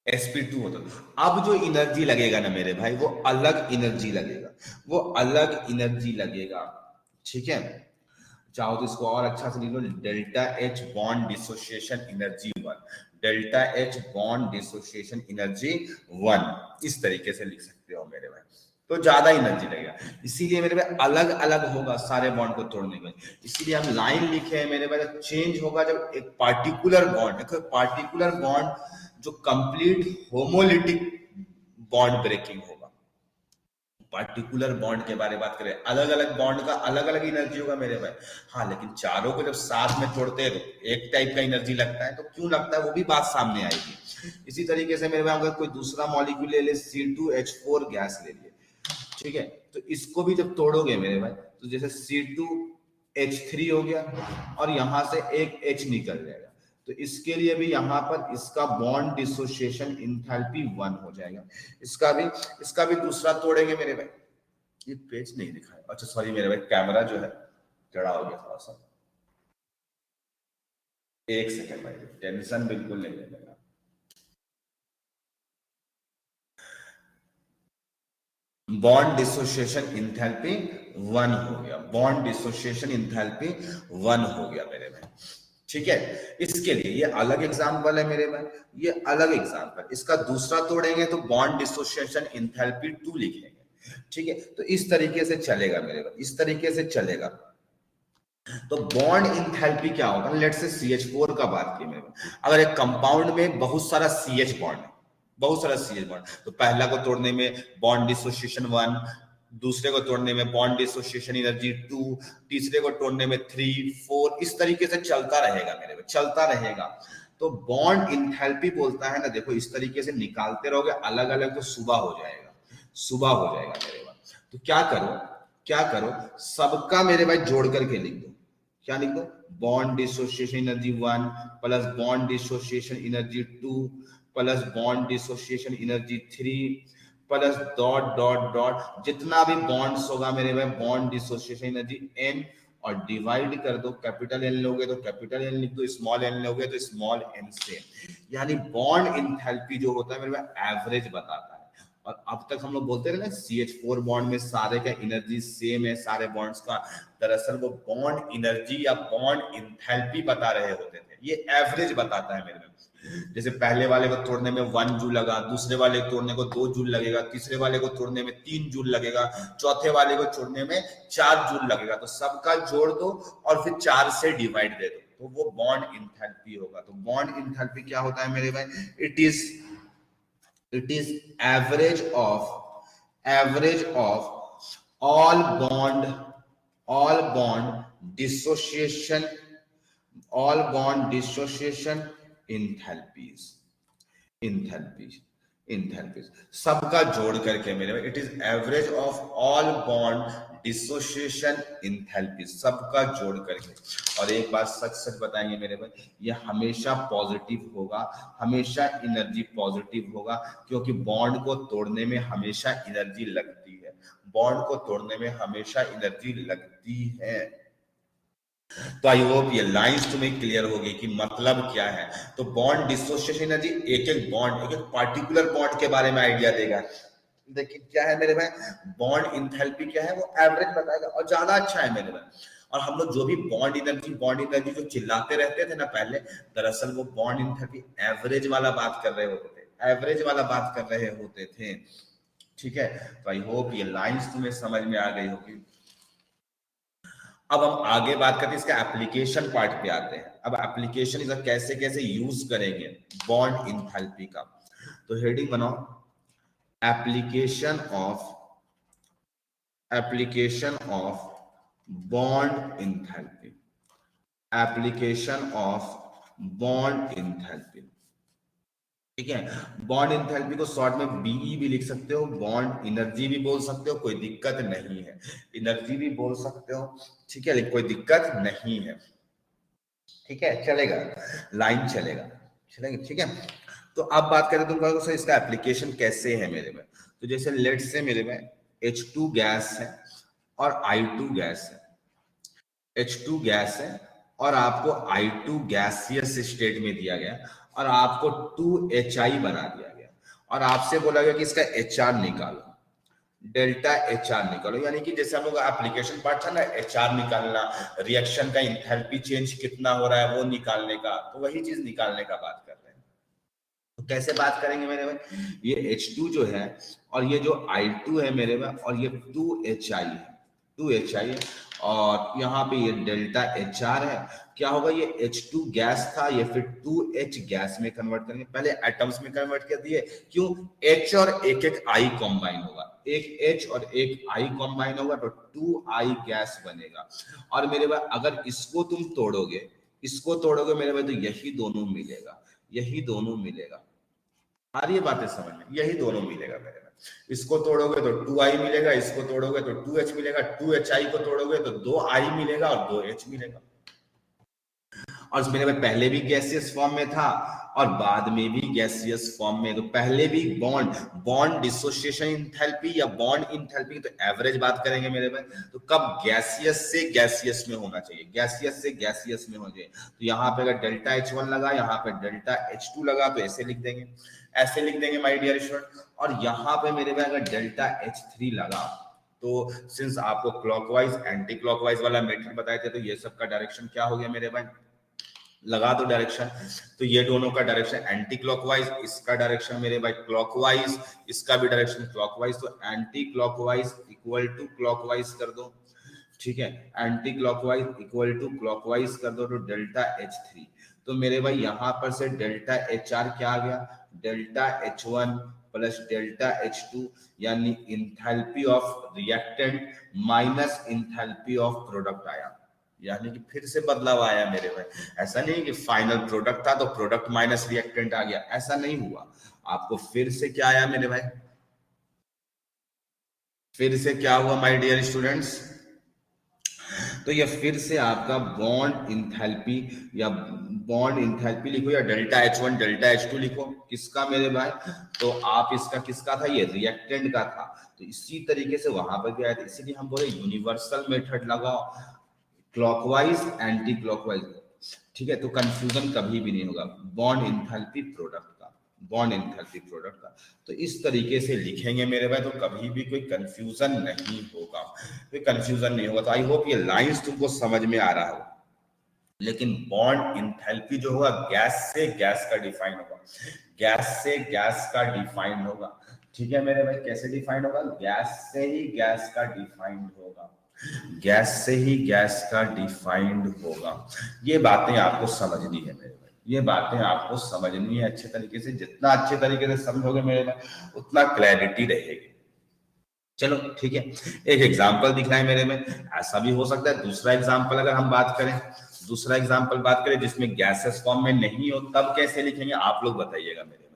sp2 होता है। अब जो एनर्जी लगेगा ना मेरे भाई वो अलग एनर्जी लगेगा, वो अलग एनर्जी लगेगा, ठीक है। चाहो तो इसको और अच्छा से लिख लो, delta H bond dissociation energy 1, delta H bond dissociation energy 1, इस तरीके से लिख सकते हो मेरे भाई, तो ज्यादा एनर्जी लगेगा, इसीलिए मेरे भाई अलग अलग होगा सारे बॉन्ड को तोड़ने में, इसीलिए हम लाइन लिखे हैं मेरे भाई, चेंज होगा जब एक पार्टिकुलर बॉन्ड, देखो पार्टिकुलर बॉन्ड जो कंप्लीट होमोलिटिक बॉन्ड ब्रेकिंग होगा, पार्टिकुलर बॉन्ड के बारे में बात करें, अलग अलग बॉन्ड का अलग अलग एनर्जी होगा मेरे भाई, हाँ, लेकिन चारों को जब साथ में तोड़ते हैं तो एक टाइप का एनर्जी लगता है, तो क्यों लगता है वो भी बात सामने आएगी। इसी तरीके से मेरे भाई अगर कोई दूसरा मॉलिक्यूल ले ले, C2H4 गैस ले लिए, ठीक है, तो इसको भी जब तोड़ोगे मेरे भाई तो जैसे C2H3 हो गया और यहां से एक H निकल जाएगा, तो इसके लिए भी यहाँ पर इसका बॉन्ड डिसोसिएशन इंथैल्पी 1 हो जाएगा, इसका भी दूसरा तोड़ेंगे मेरे भाई, ये पेज नहीं दिखाया, अच्छा सॉरी मेरे भाई, कैमरा जो है टेढ़ा हो गया थोड़ा सा, एक सेकंड भाई, टेंशन बिल्कुल नहीं लेगा। बॉन्ड डिसोसिएशन इंथैल्पी 1 हो गया, बॉन्ड डिसोसिएशन इंथैल्पी 1 हो गया मेरे में, ठीक है। इसके लिए ये अलग एग्जांपल है मेरे में, ये अलग एग्जांपल, इसका दूसरा तोड़ेंगे तो बॉन्ड डिसोसिएशन इंथैल्पी 2 लिखेंगे, ठीक है। तो इस तरीके से चलेगा मेरे में, इस तरीके से चलेगा। तो बॉन्ड इंथैल्पी क्या होगा, लेट्स से CH4 का बात की मेरे, अगर एक कंपाउंड में बहुत सारा CH बॉन्ड है, बहुत सारा CH बॉन्ड, तो पहला को तोड़ने में बॉन्ड डिसोसिएशन 1, दूसरे को तोड़ने में बॉन्ड डिसोसिएशन एनर्जी 2, तीसरे को तोड़ने में 3, 4, इस तरीके से चलता रहेगा मेरे में, चलता रहेगा। तो बॉन्ड इंथैल्पी बोलता है ना, देखो इस तरीके से निकालते रहोगे अलग अलग तो सुबह हो जाएगा, सुबह हो जाएगा मेरे भाई। तो क्या करो, क्या करो, सबका मेरे भाई जोड़ करके लिख दो, क्या लिख दो, bond dissociation energy 1 plus bond dissociation energy 2 plus bond dissociation energy 3 plus dot dot dot जितना भी बॉन्ड्स होगा मेरे भाई बॉन्ड डिसोसिएशन एनर्जी n और डिवाइड कर दो, कैपिटल एन लोगे तो कैपिटल एन लिख दो, स्मॉल एन लोगे तो स्मॉल एन से। यानी बॉन्ड इंथैल्पी जो होता है मेरे को एवरेज बताता है। और अब तक हम लोग बोलते रहे ना CH4 बॉन्ड में सारे का एनर्जी सेम है सारे बॉन्ड्स का, दरअसल वो बॉन्ड एनर्जी या बॉन्ड इंथैल्पी बता रहे होते थे, ये एवरेज बताता है मेरे में। जैसे पहले वाले को तोड़ने में 1 जूल लगा, दूसरे वाले को तोड़ने को 2 जूल लगेगा, तीसरे वाले को तोड़ने में 3 जूल लगेगा, चौथे वाले को तोड़ने में 4 जूल लगेगा। तो सबका जोड़ दो और फिर 4 से डिवाइड दे दो, तो वो बॉन्ड इंथैल्पी होगा। तो बॉन्ड इंथैल्पी क्या होता है मेरे भाई? it is average of all bond dissociation enthalpies सबका जोड़ करके मेरे it is average of all bond dissociation enthalpy, सबका जोड़ करके। और एक बात सच सच बताएंगे मेरे भाई, ये हमेशा पॉजिटिव होगा, हमेशा एनर्जी पॉजिटिव होगा, क्योंकि बॉन्ड को तोड़ने में हमेशा एनर्जी लगती है, बॉन्ड को तोड़ने में हमेशा एनर्जी लगती है। तो आई होप ये लाइंस तुम्हें क्लियर होगी कि मतलब क्या है। तो बॉन्ड डिसोसिएशन एनर्जी एक एक बॉन्ड, एक एक पार्टिकुलर बॉन्ड के बारे में आइडिया देगा। देखिए क्या है मेरे भाई, बॉन्ड इंथैल्पी क्या है वो एवरेज बताएगा, और ज्यादा अच्छा है मेरे भाई। और हम लोग जो भी बॉन्ड एनर्जी जो चिल्लाते रहते थे ना पहले, दरअसल वो बॉन्ड इंथैल्पी एवरेज वाला बात कर रहे होते थे, एवरेज वाला बात कर रहे होते थे। ठीक है, तो आई होप ये लाइंस तुम्हें समझ में आ गई होगी। अब हम आगे बात करते हैं इसका एप्लीकेशन पार्ट पे आते हैं। अब एप्लीकेशन इसे कैसे कैसे यूज करेंगे बॉन्ड इंथैल्पी का। तो हेडिंग बनाओ, application of bond enthalpy, application of bond enthalpy. ठीक है, बॉन्ड इंथैल्पी को शॉर्ट में बीई भी लिख सकते हो, बॉन्ड एनर्जी भी बोल सकते हो, कोई दिक्कत नहीं है, एनर्जी भी बोल सकते हो। ठीक है, लेकिन कोई दिक्कत नहीं है। ठीक है, चलेगा, लाइन चलेगा। ठीक है, तो अब बात करें तुम इसका एप्लीकेशन कैसे है मेरे में। तो जैसे लेट से मेरे में H2 गैस है और I2 गैस है, H2 गैस है और आपको I2 गैसियस स्टेट में दिया गया और आपको 2HI बना दिया गया और आपसे बोला गया कि इसका HR निकालो, डेल्टा HR निकालो। यानी कि जैसे हम लोग एप्लीकेशन पार्ट था ना, HR निकालना, रिएक्शन का इंथैल्पी चेंज कितना हो रहा है वो निकालने का, तो वही चीज निकालने का बात कर रहे हैं। तो कैसे बात करेंगे मेरे भाई, ये H2 जो है और ये जो I2 है मेरे में और ये 2HI है, 2HI है और यहाँ पे ये डेल्टा HR है। क्या होगा, ये H2 गैस था, ये फिर 2H गैस में कन्वर्ट करेंगे, पहले एटम्स में कन्वर्ट कर दिए, क्यों, H और एक एक I कॉम्बाइन होगा, एक H और एक I कॉम्बाइन होगा तो 2I गैस बनेगा। और मेरे भाई अगर इसको तुम तोड़ोगे, इसको तोड़ोगे मेरे भाई, तो यही दोनों मिलेगा, यही दोनों मिलेगा। आ रही है बातें समझ में, यही दोनों मिलेगा मेरे में। इसको तोड़ोगे तो 2I मिलेगा, इसको तोड़ोगे तो 2H मिलेगा, 2HI को तोड़ोगे तो 2I मिलेगा और 2H मिलेगा। और मेरे में पहले भी गैसियस फॉर्म में था और बाद में भी गैसियस फॉर्म में। तो पहले भी बॉन्ड डिसोसिएशन इंथैल्पी या बॉन्ड इंथैल्पी, तो एवरेज बात करेंगे मेरे में, तो कब गैसियस से गैसियस में होना चाहिए, गैसियस से गैसियस में होना चाहिए। तो यहाँ पे अगर डेल्टा H1 लगा, यहाँ पे डेल्टा H2 लगा, तो ऐसे लिख देंगे, ऐसे लिख देंगे माय डियर स्टूडेंट। और यहाँ पे मेरे में अगर डेल्टा H3 लगा, तो सिंस आपको क्लॉकवाइज एंटी क्लॉकवाइज वाला मेथड बताए थे, तो ये सब का डायरेक्शन क्या हो गया मेरे भाई, लगा दो डायरेक्शन। तो ये दोनों का डायरेक्शन एंटी क्लॉकवाइज, इसका डायरेक्शन मेरे भाई क्लॉकवाइज, इसका भी डायरेक्शन क्लॉकवाइज। तो anti clockwise equal to clockwise कर दो। ठीक है, anti clockwise equal to clockwise कर दो, तो डेल्टा H3। तो मेरे भाई यहाँ पर से डेल्टा HR क्या आ गया, delta H1 plus delta H2, यानी enthalpy of reactant minus enthalpy of product आया। यानी कि फिर से बदलाव आया मेरे भाई। ऐसा नहीं कि फाइनल प्रोडक्ट था तो प्रोडक्ट माइनस रिएक्टेंट आ गया, ऐसा नहीं हुआ। आपको फिर से क्या आया मेरे भाई, फिर से क्या हुआ माय डियर स्टूडेंट्स, तो ये फिर से आपका बॉन्ड इंथैल्पी या बॉन्ड इंथैल्पी लिखो या डेल्टा H1 डेल्टा H2 लिखो, किसका मेरे भाई, तो आप इसका किसका था, ये रिएक्टेंट का था। तो इसी तरीके से वहां पर भी आया था, इसीलिए हम बोले यूनिवर्सल मेथड लगाओ। क्लॉकवाइज एंटी क्लॉकवाइज, ठीक है, तो कंफ्यूजन कभी भी नहीं होगा बॉन्ड इंथैल्पी प्रोडक्ट का, बॉन्ड इंथैल्पी प्रोडक्ट का। तो इस तरीके से लिखेंगे मेरे भाई, तो कभी भी कोई कंफ्यूजन नहीं होगा, कोई कंफ्यूजन नहीं होगा। तो आई होप ये लाइंस तुमको समझ में आ रहा हो। लेकिन बॉन्ड इंथैल्पी जो होगा गैस से गैस का डिफाइन होगा, गैस से गैस का डिफाइन होगा, ठीक है मेरे भाई। कैसे डिफाइन होगा? गैस से ही गैस का डिफाइंड होगा, गैस से ही गैस का डिफाइंड होगा। ये बातें आपको समझनी है मेरे भाई, ये बातें आपको समझनी है अच्छे तरीके से। जितना अच्छे तरीके से समझोगे मेरे भाई उतना क्लैरिटी रहेगी। चलो ठीक है, एक एग्जाम्पल दिख रहा है मेरे में, ऐसा भी हो सकता है दूसरा एग्जाम्पल अगर हम बात करें, दूसरा एग्जाम्पल बात करें जिसमें गैसेस फॉर्म में नहीं हो, तब कैसे लिखेंगे आप लोग बताइएगा मेरे में।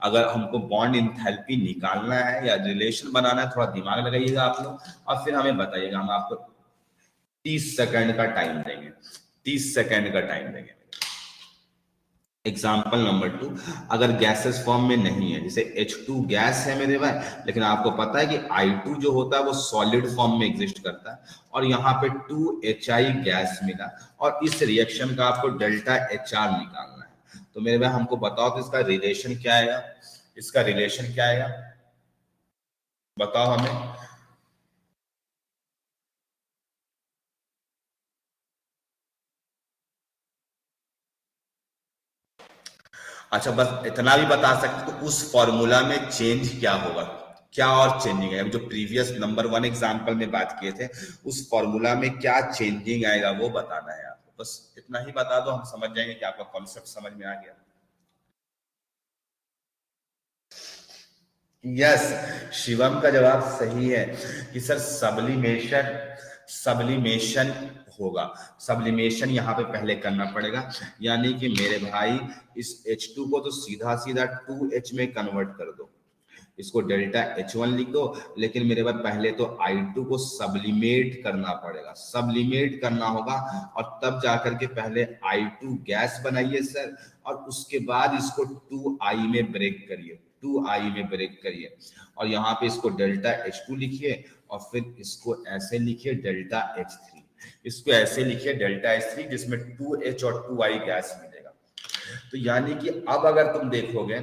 अगर हमको बॉन्ड इंथैल्पी निकालना है या रिलेशन बनाना है, थोड़ा दिमाग लगाइएगा आप लोग और फिर हमें बताइएगा। हम आपको 30 सेकंड का टाइम देंगे, 30 सेकंड का टाइम देंगे। एग्जाम्पल नंबर 2, अगर गैसेस फॉर्म में नहीं है, जैसे H2 गैस है मेरे भाई, लेकिन आपको पता है कि I2 जो होता है वो सॉलिड फॉर्म में एग्जिस्ट करता है, और यहाँ पे 2HI गैस मिला, और इस रिएक्शन का आपको डेल्टा HR निकालना है। तो मेरे भाई हमको बताओ तो इसका रिलेशन क्या आएगा, इसका रिलेशन क्या आएगा, बताओ हमें। अच्छा बस इतना भी बता सकते तो उस फॉर्मूला में चेंज क्या होगा, क्या और चेंजिंग है, जो प्रीवियस नंबर 1 एग्जांपल में बात किए थे उस फॉर्मूला में क्या चेंजिंग आएगा वो बताना है आपको। बस इतना ही बता दो, हम समझ जाएंगे कि आपका कॉन्सेप्ट समझ में आ गया। यस, शिवम का जवाब सही है कि सर सब्लिमेशन, सब्लिमेशन होगा। सब्लिमेशन यहाँ पे पहले करना पड़ेगा, यानी कि मेरे भाई इस H2 को तो सीधा सीधा 2H में कन्वर्ट कर दो, इसको डेल्टा H1 लिख दो। लेकिन मेरे पास पहले तो I2 को सब्लिमेट करना पड़ेगा, सब्लिमेट करना होगा, और तब जाकर के पहले I2 गैस बनाइए सर, और उसके बाद इसको 2I में ब्रेक करिए, 2I में ब्रेक करिए, और यहाँ पे इसको डेल्टा H2 लिखिए, और फिर इसको ऐसे लिखिए डेल्टा H3, इसको ऐसे लिखिए डेल्टा H3, जिसमें 2H और 2I गैस मिलेगा। तो यानी कि अब अगर तुम देखोगे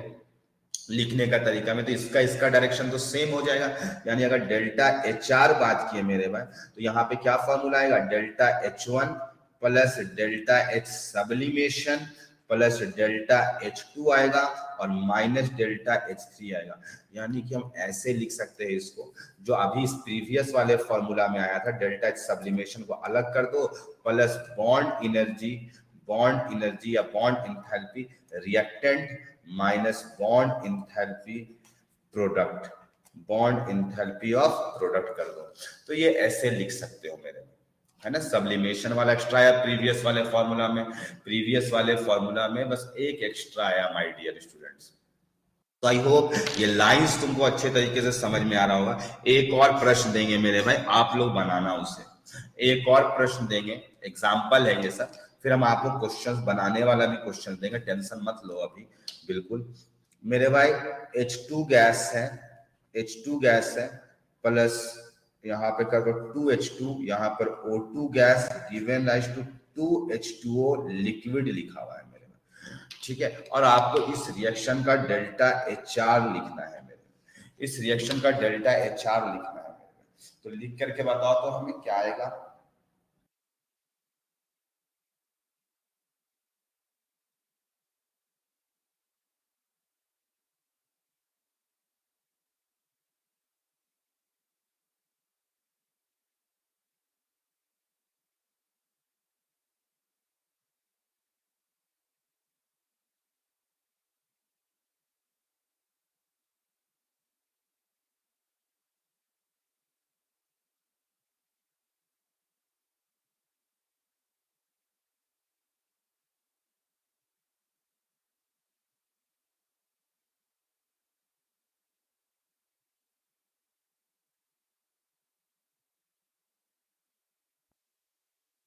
लिखने का तरीका में, तो इसका इसका डायरेक्शन तो सेम हो जाएगा। यानी अगर डेल्टा HR बात किए मेरे भाई, तो यहाँ पे क्या फॉर्मूला आएगा, delta H1 plus delta H sublimation plus delta H2 आएगा, और माइनस डेल्टा H3 आएगा। यानी कि हम ऐसे लिख सकते हैं इसको, जो अभी इस प्रीवियस वाले फॉर्मूला में आया था, डेल्टा H सब्लिमेशन को अलग कर दो, plus bond energy, bond energy या bond enthalpy reactant minus bond enthalpy product, bond enthalpy of product कर दो। तो ये ऐसे लिख सकते हो मेरे, है ना। सब्लिमेशन वाला एक्स्ट्रा आया प्रीवियस वाले फॉर्मूला में, प्रीवियस वाले फॉर्मूला में बस एक एक्स्ट्रा आया माय डियर स्टूडेंट्स। तो आई होप ये लाइंस तुमको अच्छे तरीके से समझ में आ रहा होगा। एक और प्रश्न देंगे मेरे भाई, आप लोग बनाना उसे, एक और प्रश्न देंगे, एग्जाम्पल है ये सब, फिर हम आपको क्वेश्चंस बनाने वाला भी क्वेश्चन देंगे, टेंशन मत लो अभी बिल्कुल। मेरे भाई H2 गैस है, H2 गैस है, प्लस यहाँ पे कर दो 2H2, यहाँ पर O2 gas given rise to 2H2O liquid लिखा हुआ है मेरे में, ठीक है। और आपको इस रिएक्शन का डेल्टा HR लिखना है मेरे, इस रिएक्शन का डेल्टा HR लिखना है मेरे, तो लिख करके बताओ तो हमें क्या आएगा।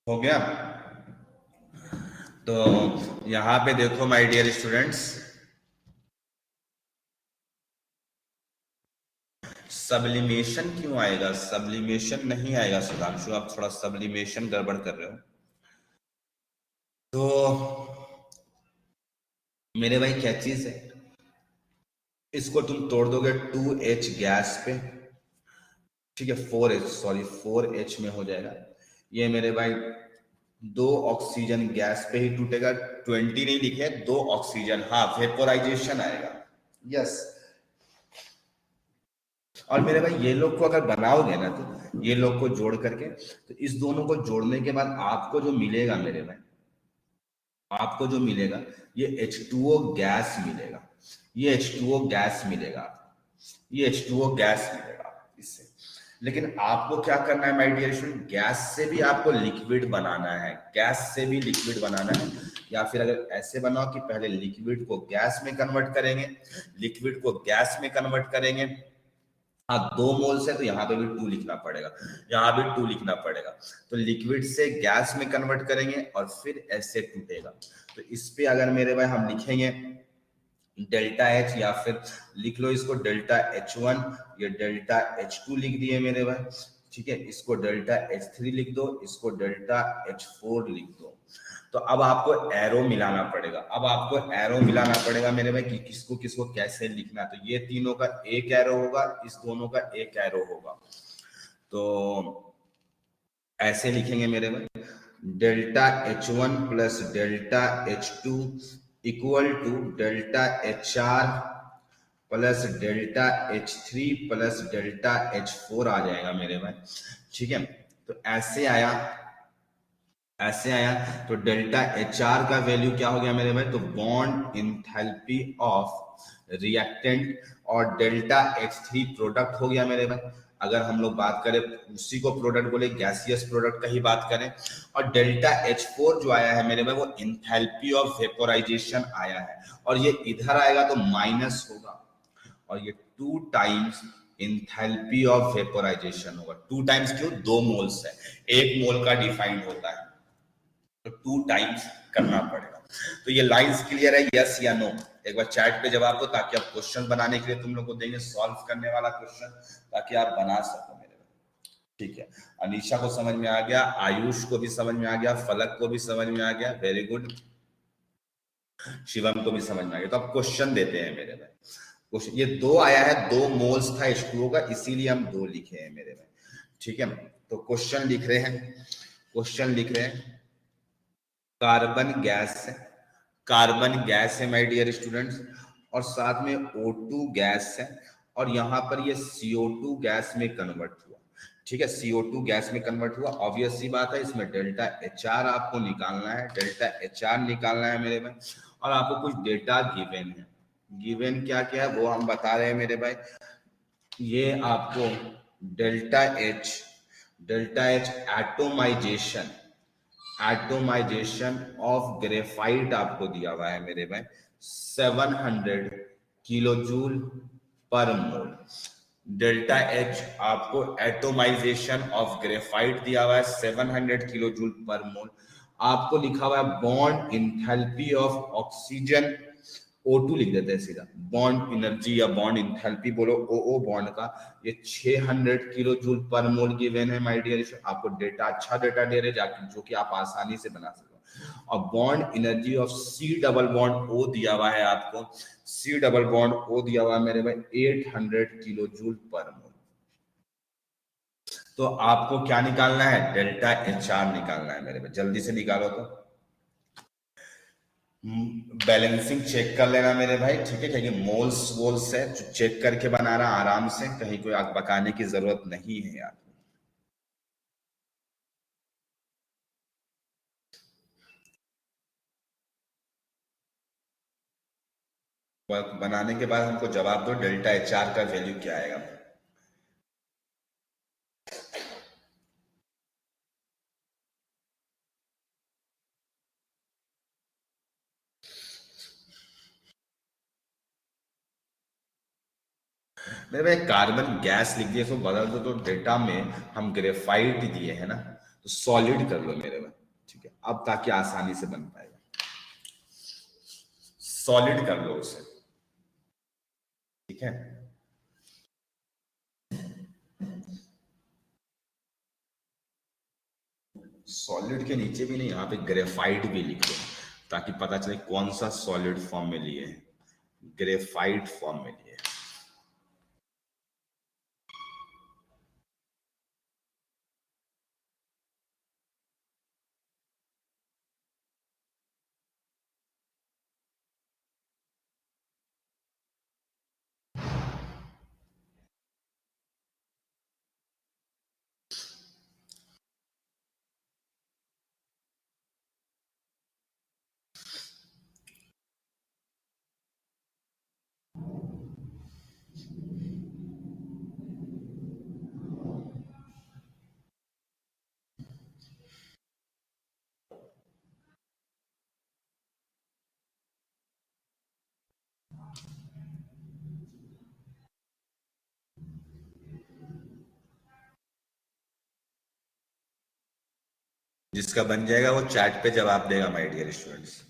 हो गया? तो यहाँ पे देखो माय डियर स्टूडेंट्स, सब्लिमेशन क्यों आएगा? सब्लिमेशन नहीं आएगा सुधांशु, आप थोड़ा सब्लिमेशन गड़बड़ कर रहे हो। तो मेरे भाई क्या चीज है, इसको तुम तोड़ दोगे 2H गैस पे, ठीक है, 4H, सॉरी 4H में हो जाएगा ये मेरे भाई। 2 ऑक्सीजन गैस पे ही टूटेगा, 20 नहीं लिखे, 2 ऑक्सीजन, हाँ वेपोराइजेशन आएगा, यस। और मेरे भाई ये लोग को अगर बनाओगे ना, तो ये लोग को जोड़ करके, तो इस दोनों को जोड़ने के बाद आपको जो मिलेगा मेरे भाई, आपको जो मिलेगा ये H2O गैस मिलेगा, ये H2O गैस मिलेगा, ये H2O गैस मिलेगा इससे। लेकिन आपको क्या करना है माय डियर स्टूडेंट, गैस से भी आपको लिक्विड बनाना है, गैस से भी लिक्विड बनाना है। या फिर अगर ऐसे बनाओ कि पहले लिक्विड को गैस में कन्वर्ट करेंगे, लिक्विड को गैस में कन्वर्ट करेंगे, हाँ 2 मोल्स है तो यहाँ पे भी 2 लिखना पड़ेगा, यहाँ भी 2 लिखना पड़ेगा। तो लिक्विड से गैस में कन्वर्ट करेंगे और फिर ऐसे टूटेगा। तो इस पे अगर मेरे भाई हम लिखेंगे डेल्टा H, या फिर लिख लो इसको डेल्टा H1, ये डेल्टा H2 लिख दिए मेरे भाई, ठीक है, इसको डेल्टा H3 लिख दो, इसको डेल्टा H4 लिख दो। तो अब आपको एरो मिलाना पड़ेगा, अब आपको एरो मिलाना पड़ेगा मेरे भाई कि किसको किसको कैसे लिखना है। तो ये तीनों का एक एरो होगा, इस दोनों का एक एरो होगा। तो ऐसे लिखेंगे मेरे भाई, delta H1 plus delta H2 equal to delta HR plus delta H3 plus delta H4 आ जाएगा मेरे भाई, ठीक है। तो ऐसे आया, ऐसे आया। तो डेल्टा HR का वैल्यू क्या हो गया मेरे भाई, तो बॉन्ड इंथैल्पी ऑफ रिएक्टेंट, और डेल्टा H3 प्रोडक्ट हो गया मेरे भाई। अगर हम लोग बात करें उसी को प्रोडक्ट बोले, गैसियस प्रोडक्ट का ही बात करें। और डेल्टा H4 जो आया है मेरे भाई वो इंथैल्पी ऑफ वेपोराइजेशन आया है, और ये इधर आएगा तो माइनस होगा, और ये 2 टाइम्स इंथैल्पी ऑफ वेपोराइजेशन होगा। 2 टाइम्स क्यों, 2 मोल्स है, 1 मोल का डिफाइंड होता है, तो 2 टाइम्स करना पड़ेगा। तो ये लाइंस क्लियर है, यस या नो? एक बार चैट पे जवाब दो, ताकि आप क्वेश्चन बनाने के लिए तुम लोग को देंगे सॉल्व करने वाला क्वेश्चन, ताकि आप बना सको मेरे भाई, ठीक है। अनीशा को समझ में आ गया, आयुष को भी समझ में आ गया, फलक को भी समझ में आ गया, वेरी गुड, शिवम को भी समझ में आ गया। तो अब क्वेश्चन देते हैं मेरे भाई। क्वेश्चन ये 2 आया है, 2 मोल्स था H2O का, इसीलिए हम 2 लिखे हैं मेरे भाई, ठीक है। तो क्वेश्चन लिख रहे हैं, क्वेश्चन लिख रहे हैं, कार्बन गैस है, कार्बन गैस है माय डियर स्टूडेंट्स, और साथ में O2 गैस है, और यहाँ पर ये CO2 गैस में कन्वर्ट हुआ, ठीक है, CO2 गैस में कन्वर्ट हुआ। ऑब्वियस सी बात है, इसमें डेल्टा HR आपको निकालना है, डेल्टा HR निकालना है मेरे भाई। और आपको कुछ डेटा गिवन है, गिवन क्या क्या है वो हम बता रहे हैं मेरे भाई। ये आपको delta H atomisation, atomisation of graphite आपको दिया हुआ है मेरे भाई 700 किलो जूल पर मोल। डेल्टा H आपको एटोमाइजेशन ऑफ ग्रेफाइट दिया हुआ है 700 किलो जूल पर मोल। आपको लिखा हुआ है bond enthalpy of oxygen, O2 लिख देते हैं सीधा, बॉन्ड एनर्जी या बॉन्ड इंथैल्पी बोलो OO बॉन्ड का, ये 600 किलो जूल पर मोल गिवन है माय डियर। आपको डेटा, अच्छा डेटा दे रहे जाके, जो कि आप आसानी से बना सको। और bond energy of C double bond O दिया हुआ है आपको, C डबल बॉन्ड O दिया हुआ है मेरे भाई 800 किलो जूल पर मोल। तो आपको क्या निकालना है, डेल्टा HR निकालना है मेरे भाई, जल्दी से निकालो। तो बैलेंसिंग चेक कर लेना मेरे भाई, ठीक है, क्योंकि मोल्स वोल्स है, जो चेक करके बना रहा आराम से, कहीं कोई आग बकाने की जरूरत नहीं है यार। बनाने के बाद हमको जवाब दो, डेल्टा HR का वैल्यू क्या आएगा। मेरे भाई कार्बन गैस लिख दिए, इसको बदल दो, तो डेटा में हम ग्रेफाइट दिए है ना, तो सॉलिड कर लो मेरे भाई, ठीक है, अब ताकि आसानी से बन पाएगा, सॉलिड कर लो उसे, ठीक है। सॉलिड के नीचे भी नहीं, यहाँ पे ग्रेफाइट भी लिख दो ताकि पता चले कौन सा सॉलिड फॉर्म में लिए, ग्रेफाइट फॉर्म में लिए। जिसका बन जाएगा वो चैट पे जवाब देगा my dear students.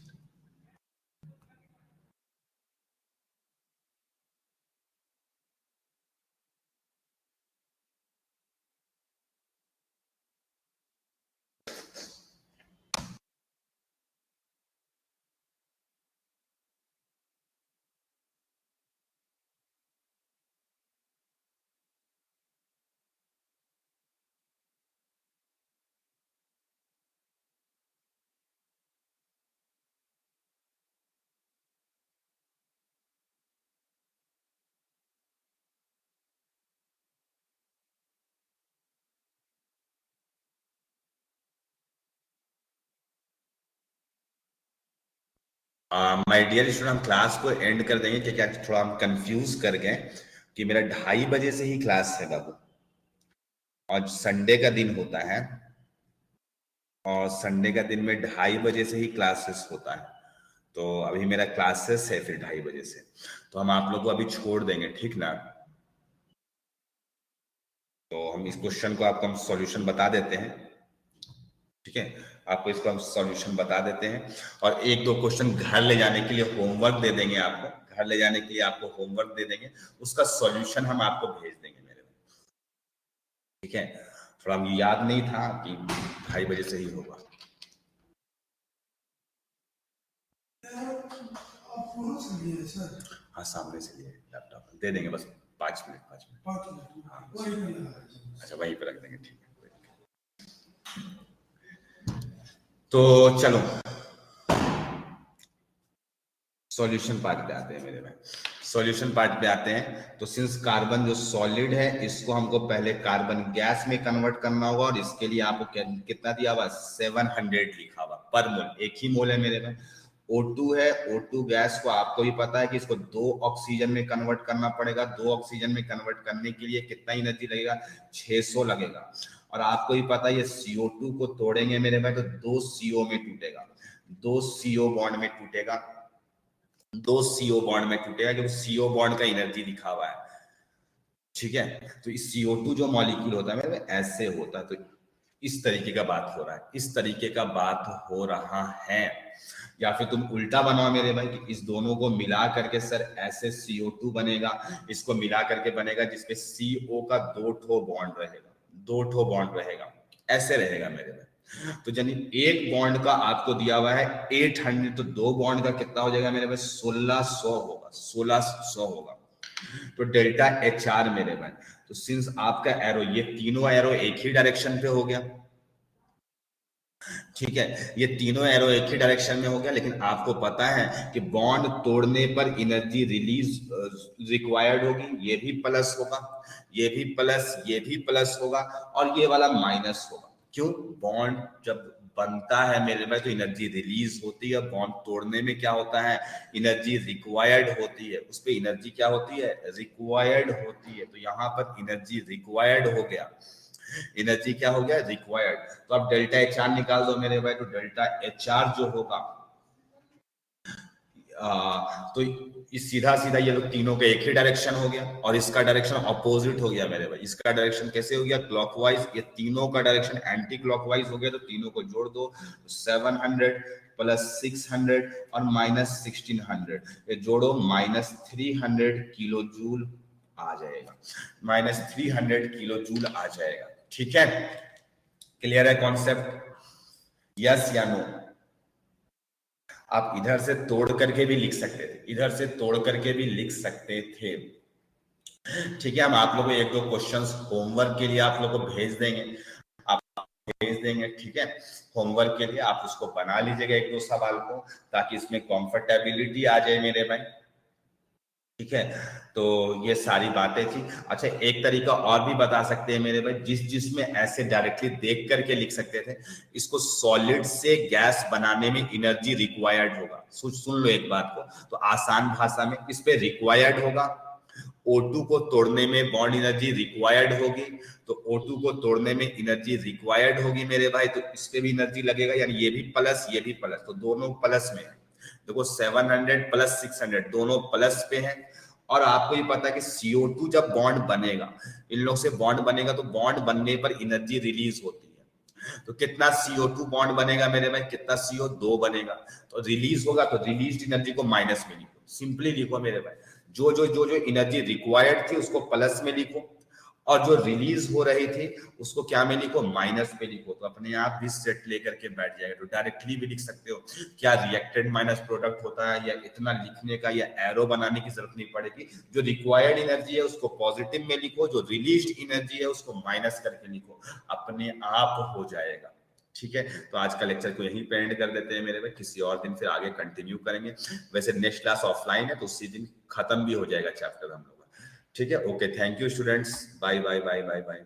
My dear student, हम क्लास को एंड कर देंगे क्योंकि थोड़ा हम कंफ्यूज कर गए कि मेरा 2:30 बजे से ही क्लास है बाबू, और संडे का दिन होता है, और संडे का दिन में 2:30 बजे से ही क्लासेस होता है। तो अभी मेरा क्लासेस है फिर 2:30 बजे से, तो हम आप लोग को अभी छोड़ देंगे, ठीक ना। तो हम इस क्वेश्चन को आपको हम सॉल्यूशन बता देते हैं, ठीक है, आपको इसका हम सॉल्यूशन बता देते हैं, और एक दो क्वेश्चन घर ले जाने के लिए होमवर्क दे देंगे आपको, घर ले जाने के लिए आपको होमवर्क दे देंगे, उसका सॉल्यूशन हम आपको भेज देंगे मेरे में, ठीक है। थोड़ा मुझे याद नहीं था कि 2:30 बजे से ही होगा। हाँ, सामने से लिए लैपटॉप दे देंगे, बस 5 मिनट। हाँ, अच्छा वहीं पे रख देंगे, ठीक है। तो चलो सॉल्यूशन पार्ट पे आते हैं मेरे में, सॉल्यूशन पार्ट पे आते हैं। तो सिंस कार्बन जो सॉलिड है, इसको हमको पहले कार्बन गैस में कन्वर्ट करना होगा, और इसके लिए आपको कितना दिया हुआ, 700 लिखा हुआ पर मोल, एक ही मोल है मेरे में। O2 है, O2 गैस को आपको भी पता है कि इसको 2 ऑक्सीजन में कन्वर्ट करना पड़ेगा, 2 ऑक्सीजन में कन्वर्ट करने के लिए कितना एनर्जी लगेगा, 600 लगेगा। और आपको भी पता है ये CO2 को तोड़ेंगे मेरे भाई तो 2 CO में टूटेगा, 2 CO बॉन्ड में टूटेगा, 2 CO बॉन्ड में टूटेगा, क्योंकि CO बॉन्ड का एनर्जी लिखा हुआ है, ठीक है। तो इस CO2 जो मॉलिक्यूल होता है मेरे ऐसे होता है, तो इस तरीके का बात हो रहा है, इस तरीके का बात हो रहा है। या फिर तुम उल्टा बनाओ मेरे भाई कि इस दोनों को मिला करके सर ऐसे CO2 बनेगा, इसको मिला करके बनेगा जिसपे CO का 2 ठो बॉन्ड रहेगा, 2 ठो बॉन्ड रहेगा, ऐसे रहेगा मेरे भाई। तो यानी एक बॉन्ड का आपको दिया हुआ है 800, तो 2 बॉन्ड का कितना हो जाएगा मेरे भाई, 1600 होगा, 1600 होगा। तो डेल्टा HR मेरे भाई, तो सिंस आपका एरो, ये तीनों एरो एक ही डायरेक्शन पे हो गया, ठीक है, ये तीनों एरो एक ही डायरेक्शन में हो गया, लेकिन आपको पता है कि बॉन्ड तोड़ने पर एनर्जी रिलीज रिक्वायर्ड होगी, ये भी प्लस होगा, ये भी प्लस, ये भी प्लस होगा, और ये वाला माइनस होगा। क्यों, बॉन्ड जब बनता है मेरे में तो एनर्जी रिलीज होती है, बॉन्ड तोड़ने में क्या होता है, एनर्जी रिक्वायर्ड होती है, उस पर एनर्जी क्या होती है, रिक्वायर्ड होती है। तो यहाँ पर एनर्जी रिक्वायर्ड हो गया, एनर्जी क्या हो गया, रिक्वायर्ड। तो अब डेल्टा HR निकाल दो मेरे भाई, तो डेल्टा HR जो होगा, तो इस सीधा सीधा ये लोग तीनों का एक ही डायरेक्शन हो गया, और इसका डायरेक्शन अपोजिट हो गया मेरे भाई। इसका डायरेक्शन कैसे हो गया, क्लॉकवाइज, ये तीनों का डायरेक्शन एंटी क्लॉकवाइज हो गया, तो तीनों को जोड़ दो, 700 प्लस 600 और माइनस 1600, ये जोड़ो -300 किलो जूल आ जाएगा, -300 किलो जूल आ जाएगा, ठीक है। क्लियर है कॉन्सेप्ट, यस या नो? आप इधर से तोड़ करके भी लिख सकते थे, इधर से तोड़ करके भी लिख सकते थे। ठीक है, हम आप लोगों को एक दो क्वेश्चंस होमवर्क के लिए आप लोगों को भेज देंगे, आप भेज देंगे। ठीक है, होमवर्क के लिए आप उसको बना लीजिएगा एक दो सवाल को, ताकि इसमें कंफर्टेबिलिटी आ जाए मेरे भाई। ठीक है, तो ये सारी बातें थी। अच्छा, एक तरीका और भी बता सकते हैं मेरे भाई, जिसमें ऐसे डायरेक्टली देख करके लिख सकते थे, इसको सॉलिड से गैस बनाने में एनर्जी रिक्वायर्ड होगा। सुन लो एक बात को, तो आसान भाषा में इस पे रिक्वायर्ड होगा। O2 को तोड़ने में बॉन्ड एनर्जी रिक्वायर्ड होगी, तो O2 को तोड़ने में एनर्जी रिक्वायर्ड होगी मेरे भाई, तो इस पे भी एनर्जी लगेगा, यानी ये भी प्लस ये भी प्लस, तो दोनों प्लस में है। देखो 700 प्लस 600 दोनों प्लस पे हैं। और आपको ये पता है कि CO2 जब बॉन्ड बनेगा, इन लोग से बॉन्ड बनेगा, तो बॉन्ड बनने पर एनर्जी रिलीज होती है। तो कितना CO2 बॉन्ड बनेगा मेरे भाई, कितना CO2 बनेगा, तो रिलीज होगा, तो रिलीज एनर्जी को माइनस में लिखो, सिंपली लिखो मेरे भाई। जो एनर्जी रिक्वायर्ड थी उसको प्लस में लिखो, और जो रिलीज हो रही थी उसको क्या में लिखो, माइनस में लिखो, तो अपने आप भी सेट लेकर के बैठ जाएगा। तो डायरेक्टली भी लिख सकते हो, क्या रिएक्टेड माइनस प्रोडक्ट होता है, या इतना लिखने का या एरो बनाने की जरूरत नहीं पड़ेगी। जो रिक्वायर्ड एनर्जी है उसको पॉजिटिव में लिखो, जो रिलीज्ड एनर्जी है उसको माइनस करके लिखो, अपने आप हो जाएगा। ठीक है, तो आज का लेक्चर को यहीं पे एंड कर देते हैं मेरे भाई, किसी और दिन फिर आगे कंटिन्यू करेंगे। वैसे नेक्स्ट क्लास ऑफलाइन है, तो उसी दिन खत्म भी हो जाएगा चैप्टर हम लोग का। ठीक है, okay, thank you students, bye bye bye bye bye.